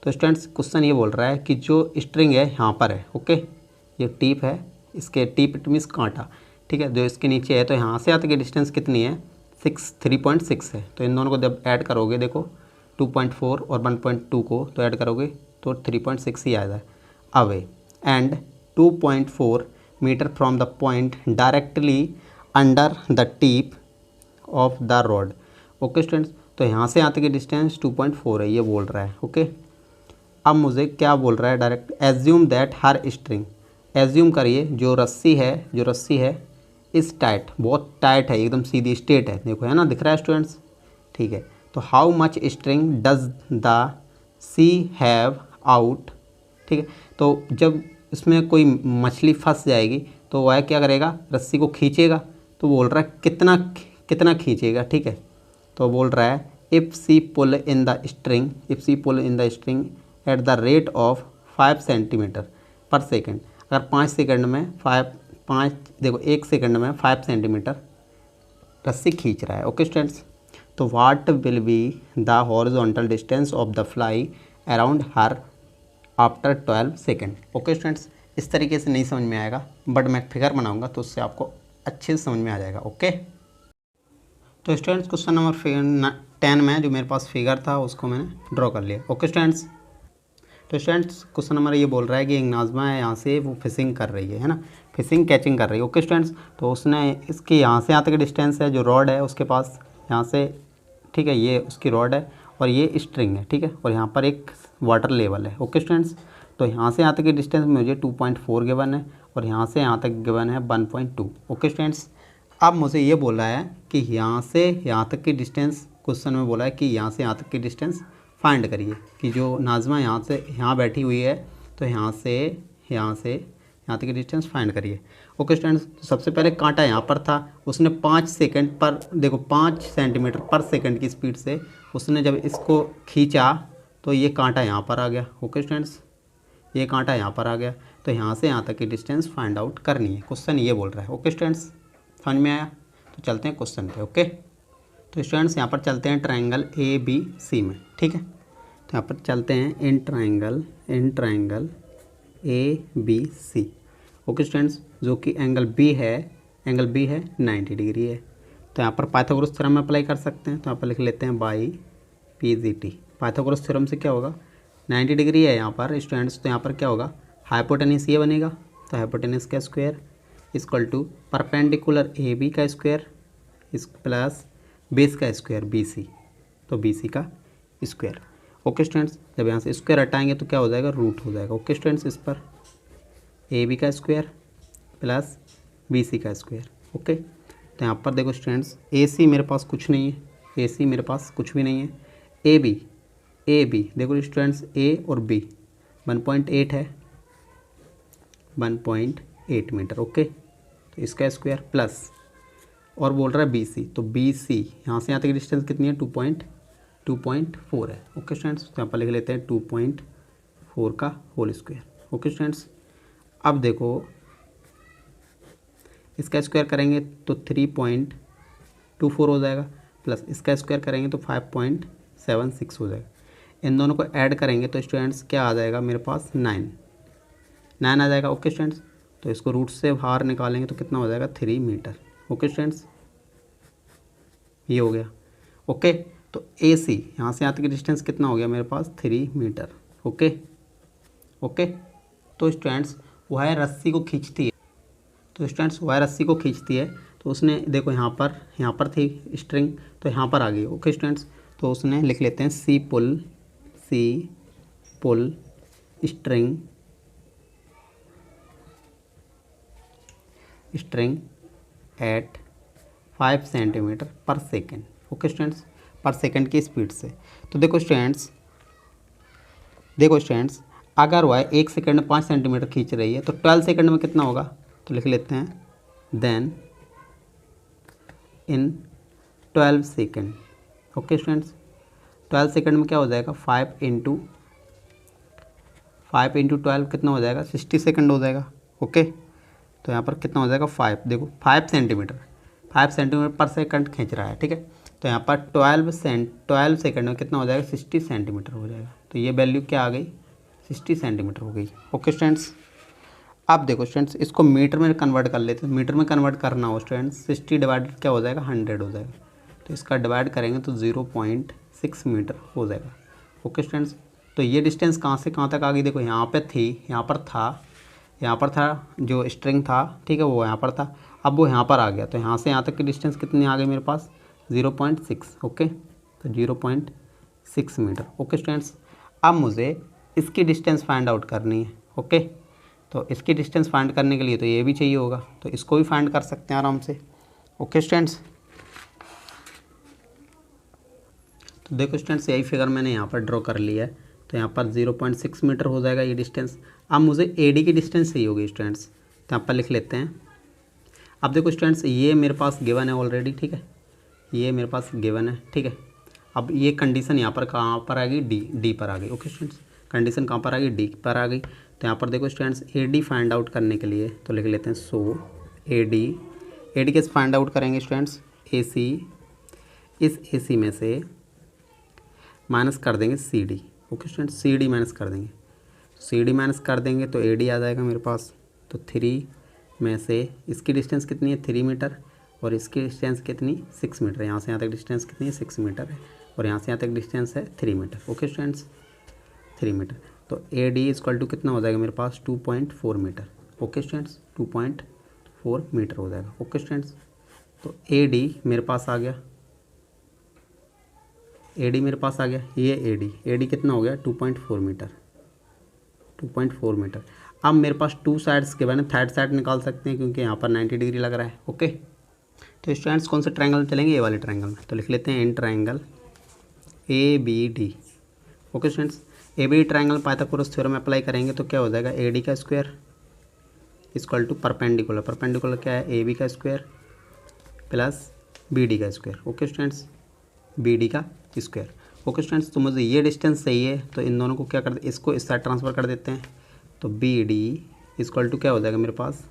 तो स्टूडेंट्स क्वेश्चन ये बोल रहा है कि जो स्ट्रिंग है यहाँ पर है, ओके, ये टिप है, इसके टिप इट मीन्स कांटा, ठीक है, जो इसके नीचे है, तो यहाँ से यहाँ तक की डिस्टेंस कितनी है, 3.6 है। तो इन दोनों को जब ऐड करोगे, देखो 2.4 और 1.2 को तो ऐड करोगे तो 3.6 ही आएगा away, and 2.4 metre from the point directly under the tip of the rod. Okay students, तो यहाँ से यहाँ तक की डिस्टेंस 2.4 है, ये बोल रहा है। ओके, अब मुझे क्या बोल रहा है direct, assume that her string, assume करिए जो रस्सी है इस टाइट, बहुत टाइट है, एकदम सीधी स्ट्रेट है, देखो है ना, दिख रहा है स्टूडेंट्स, ठीक है। तो how much string does the she have out, ठीक है, तो जब इसमें कोई मछली फंस जाएगी तो वह क्या करेगा, रस्सी को खींचेगा, तो बोल रहा है कितना खींचेगा, ठीक है, तो बोल रहा है if she pull in the string at the rate of 5 centimetre per second, अगर 5 सेकंड में 1 सेकंड में 5 सेंटीमीटर रस्सी खींच रहा है। ओके स्टूडेंट्स, तो what will be the horizontal distance of the fly around her after 12 second. Okay students, इस तरीके से नहीं समझ में आएगा, बट मैं फिगर बनाऊंगा तो उससे आपको अच्छे से समझ में आ जाएगा। ओके, तो स्टूडेंट्स क्वेश्चन नंबर 10 में जो मेरे पास फिगर था उसको मैंने ड्रॉ कर लिया। ओके स्टूडेंट्स, तो स्टूडेंट्स क्वेश्चन नंबर ये बोल रहा है कि एक नाजमा है, यहाँ से वो फिशिंग कर रही है ना, फिशिंग कैचिंग कर रही है। ओके स्टूडेंट्स, तो उसने इसकी यहाँ से यहाँ तक डिस्टेंस है, जो रॉड है उसके पास यहाँ से, ठीक है, ये उसकी रॉड है और ये स्ट्रिंग है, ठीक है, और यहाँ पर एक वाटर लेवल है। ओके स्टूडेंट्स, तो यहाँ से यहाँ तक की डिस्टेंस मुझे 2.4 गिवन है और यहाँ से यहाँ तक गिवन है 1.2। ओके स्टूडेंट्स, अब मुझे ये बोला है कि यहाँ से यहाँ तक की डिस्टेंस, क्वेश्चन में बोला है कि यहाँ से यहाँ तक की डिस्टेंस फाइंड करिए, कि जो नाजमा यहाँ से यहाँ बैठी हुई है, तो यहाँ से यहाँ तक की डिस्टेंस फाइंड करिए। ओके स्टूडेंट्स, तो सबसे पहले कांटा यहाँ पर था, उसने 5 सेकंड पर, देखो 5 सेंटीमीटर पर सेकंड की स्पीड से उसने जब इसको खींचा तो ये कांटा यहाँ पर आ गया। ओके स्टूडेंट्स, ये कांटा यहाँ पर आ गया, तो यहाँ से यहाँ तक की डिस्टेंस फाइंड आउट करनी है, क्वेश्चन ये बोल रहा है। ओके स्टूडेंट्स, समझ में आया? तो चलते हैं क्वेश्चन पे। ओके, तो स्टूडेंट्स यहाँ पर चलते हैं ट्रायंगल ABC में, ठीक है। तो यहाँ पर चलते हैं in triangle ABC। Okay students, जो कि एंगल बी है 90 डिग्री है। तो यहाँ पर पाइथागोरस थ्योरम अप्लाई कर सकते हैं। तो यहाँ पर लिख लेते हैं बाई PGT। पाइथागोरस थ्योरम से क्या होगा, 90 डिग्री है यहाँ पर स्टूडेंट्स, तो यहाँ पर क्या होगा, हाइपोटेनस ये बनेगा। तो हाइपोटेनस का square equal to perpendicular AB का स्क्वायर इस प्लस बेस का स्क्वायर BC, तो BC का स्क्वायर। ओके स्टूडेंट्स, जब यहाँ से स्क्वायर हटाएंगे तो क्या हो जाएगा, रूट हो जाएगा। ओके स्टूडेंट्स, इस पर AB का स्क्वायर प्लस BC का स्क्वायर। ओके, तो यहाँ पर देखो स्टूडेंट्स, AC मेरे पास कुछ नहीं है, AC मेरे पास कुछ भी नहीं है। AB देखो स्टूडेंट्स, A और B 1.8 है, 1.8 मीटर। ओके, तो इसका स्क्वायर प्लस और बोल रहा है BC, तो BC यहाँ से यहाँ तक डिस्टेंस कितनी है, 2.4 है। ओके स्टूडेंट्स, तो यहाँ पर लिख लेते हैं 2.4 का होल स्क्वायर। ओके स्टूडेंट्स, अब देखो इसका स्क्वायर करेंगे तो 3.24 हो जाएगा, प्लस इसका स्क्वायर करेंगे तो 5.76 हो जाएगा। इन दोनों को ऐड करेंगे तो स्टूडेंट्स क्या आ जाएगा मेरे पास, 9 आ जाएगा। ओके स्टूडेंट्स, तो इसको रूट से बाहर निकालेंगे तो कितना हो जाएगा, 3 मीटर। ओके स्टूडेंट्स, ये हो गया। ओके, तो AC यहाँ से यहाँ तक डिस्टेंस कितना हो गया मेरे पास, 3 मीटर। ओके, तो स्टूडेंट्स वह रस्सी को खींचती है, तो उसने देखो यहाँ पर थी स्ट्रिंग, तो यहाँ पर आ गई। ओके स्टूडेंट्स, तो उसने लिख लेते हैं सी पुल string eight 5 centimetre per second. Okay students, पर सेकेंड की स्पीड से। तो देखो स्टूडेंट्स, अगर वह 1 सेकेंड में 5 सेंटीमीटर खींच रही है तो 12 सेकेंड में कितना होगा, तो लिख लेते हैं then in 12 second. Okay students, 12 second में क्या हो जाएगा, 5 इंटू 12 कितना हो जाएगा, 60 सेकेंड हो जाएगा। ओके, तो यहाँ पर कितना हो जाएगा, 5 देखो 5 सेंटीमीटर पर सेकंड खींच रहा है, ठीक है। तो यहाँ पर 12 सेकंड में कितना हो जाएगा, 60 सेंटीमीटर हो जाएगा। तो ये वैल्यू क्या आ गई, 60 सेंटीमीटर हो गई। ओके स्टूडेंट्स, अब देखो स्टूडेंट्स, इसको मीटर में कन्वर्ट कर लेते हैं। मीटर में कन्वर्ट करना हो स्टूडेंट्स, 60 डिवाइडेड क्या हो जाएगा, 100 हो जाएगा। तो इसका डिवाइड करेंगे तो 0.6 मीटर हो जाएगा। ओके स्टूडेंट्स, तो ये डिस्टेंस कहाँ से कहाँ तक आ गई, देखो यहाँ पर था जो स्ट्रिंग था, ठीक है, वो यहाँ पर था, अब वो यहाँ पर आ गया। तो यहाँ से यहाँ तक की डिस्टेंस कितनी आ गई मेरे पास, 0.6। ओके, तो 0.6 मीटर। ओके स्टूडेंट्स, अब मुझे इसकी डिस्टेंस फाइंड आउट करनी है। ओके, तो इसकी डिस्टेंस फाइंड करने के लिए तो ये भी चाहिए होगा, तो इसको भी फाइंड कर सकते हैं आराम से। ओके स्टूडेंट्स, तो देखो स्टूडेंट्स, यही फिगर मैंने यहाँ पर ड्रॉ कर लिया है। तो यहाँ पर 0.6 मीटर हो जाएगा ये डिस्टेंस। अब मुझे AD की डिस्टेंस चाहिए होगी स्टूडेंट्स, तो यहाँ पर लिख लेते हैं। अब देखो स्टूडेंट्स, ये मेरे पास गिवन है ऑलरेडी, ठीक है, ये मेरे पास गिवन है, ठीक है। अब ये कंडीशन यहाँ पर कहाँ पर आ गई, डी पर आ गई। ओके स्टूडेंट्स, कंडीशन कहाँ पर आ गई, डी पर आ गई। तो यहाँ पर देखो स्टूडेंट्स, AD फाइंड आउट करने के लिए तो लिख लेते हैं सो AD कैसे फाइंड आउट करेंगे स्टूडेंट्स, AC, इस AC में से माइनस कर देंगे CD। Okay students, CD minus कर देंगे तो AD आ जाएगा मेरे पास। तो 3 में से इसकी डिस्टेंस कितनी है, 3 मीटर, और इसकी डिस्टेंस कितनी, 6 मीटर। यहाँ से यहाँ तक डिस्टेंस कितनी है, 6 मीटर है, और यहाँ से यहाँ तक डिस्टेंस है 3 मीटर। Okay students, 3 metre. तो AD इक्वल टू कितना हो जाएगा मेरे पास, 2.4 मीटर। ओके स्टूडेंट्स, 2.4 मीटर हो जाएगा। ओके स्टूडेंट्स, तो AD मेरे पास आ गया, ये AD कितना हो गया, 2.4 मीटर। अब मेरे पास 2 साइड्स के बने, थर्ड साइड निकाल सकते हैं क्योंकि यहाँ पर 90 डिग्री लग रहा है। ओके, तो स्टूडेंट्स कौन से ट्रायंगल में चलेंगे, ये वाले ट्रायंगल में। तो लिख लेते हैं in triangle ABD। Okay students, ABD triangle Pythagoras theorem apply करेंगे तो क्या हो जाएगा, AD का स्क्वायर इक्वल टू परपेंडिकुलर क्या है, AB का स्क्वायर प्लस BD का स्क्वायर। ओके स्टूडेंट्स, BD का स्क्वायर। ओके स्टूडेंट्स, तो मुझे ये डिस्टेंस चाहिए, तो इन दोनों को क्या कर, इसको इस साइड ट्रांसफ़र कर देते हैं। तो BD इक्वल टू क्या हो जाएगा मेरे पास,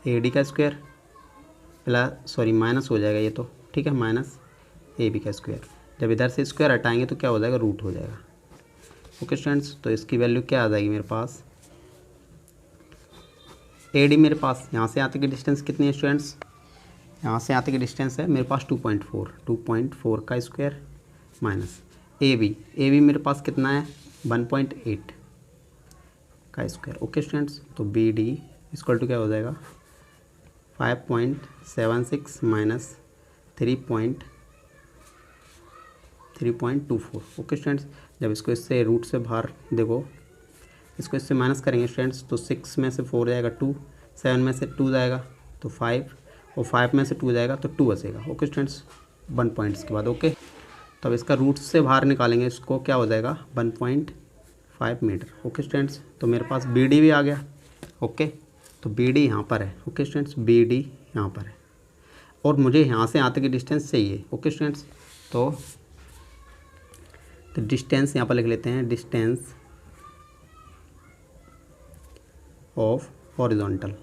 AD का स्क्वायर प्लस माइनस हो जाएगा ये तो, ठीक है, माइनस ए बी का स्क्वायर। जब इधर से स्क्वायर हटाएंगे तो क्या हो जाएगा, रूट हो जाएगा। ओके स्टूडेंट्स, तो इसकी वैल्यू क्या आ जाएगी मेरे पास, ए डी मेरे पास यहाँ से आते की डिस्टेंस कितनी है स्टूडेंट्स, यहाँ से आते की डिस्टेंस है मेरे पास 2.4 का स्क्वायर माइनस ए बी मेरे पास कितना है 1.8 का स्क्वायर। ओके स्टूडेंट्स, तो बी डी इक्वल टू क्या हो जाएगा 5.76 माइनस 3.24। ओके स्टूडेंट्स, जब इसको इससे रूट से बाहर देखो, इसको इससे माइनस करेंगे स्टूडेंट्स तो 6 में से 4 जाएगा 2, 7 में से 2 जाएगा तो 5, और 5 में से 2 जाएगा तो 2 बचेगा। ओके स्टूडेंट्स, 1 पॉइंट्स के बाद। ओके, तो अब इसका रूट से बाहर निकालेंगे, इसको क्या हो जाएगा 1.5 मीटर। ओके स्टूडेंट्स, तो मेरे पास बी डी भी आ गया। ओके, तो बी डी यहाँ पर है। ओके स्टूडेंट्स, बी डी यहाँ पर है और मुझे यहाँ से यहाँ तक की डिस्टेंस चाहिए। ओके स्टूडेंट्स, तो डिस्टेंस यहाँ पर लिख लेते हैं, distance of horizontal.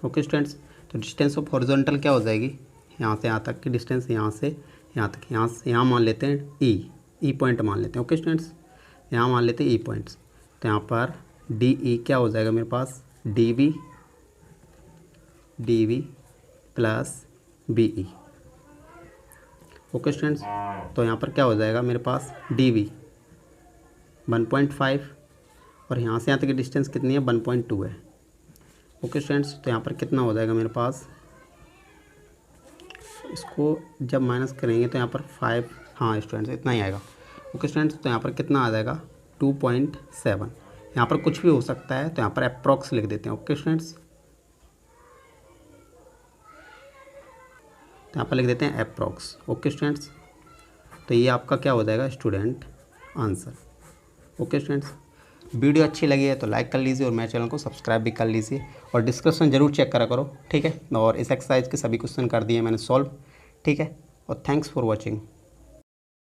Okay students, तो डिस्टेंस ऑफ हॉरिजॉन्टल क्या हो जाएगी, यहाँ से यहाँ तक की डिस्टेंस, यहाँ से यहाँ तक, यहाँ से यहाँ मान लेते हैं ई पॉइंट मान लेते हैं। ओके स्टूडेंट्स, यहाँ मान लेते हैं ई पॉइंट्स, तो यहाँ पर डी ई क्या हो जाएगा मेरे पास D V plus B E. Okay students, तो यहाँ पर क्या हो जाएगा मेरे पास डी वी 1.5 और यहाँ से यहाँ तक की डिस्टेंस कितनी है 1.2 है। ओके स्टूडेंट्स, तो यहाँ पर कितना हो जाएगा मेरे पास, इसको जब माइनस करेंगे तो यहाँ पर 5, हाँ स्टूडेंट्स इतना ही आएगा। ओके स्टूडेंट्स, तो यहाँ पर कितना आ जाएगा 2.7। यहाँ पर कुछ भी हो सकता है तो यहाँ पर अप्रॉक्स लिख देते हैं। ओके स्टूडेंट्स, तो यहाँ पर लिख देते हैं अप्रॉक्स। ओके स्टूडेंट्स, तो ये आपका क्या हो जाएगा student answer. Okay students, video अच्छी लगी है तो लाइक कर लीजिए और मेरे चैनल को सब्सक्राइब भी कर लीजिए और डिस्क्रिप्शन जरूर चेक करा करो, ठीक है। और इस एक्सरसाइज के सभी क्वेश्चन कर दिए मैंने सॉल्व, ठीक है। और थैंक्स फॉर वॉचिंग।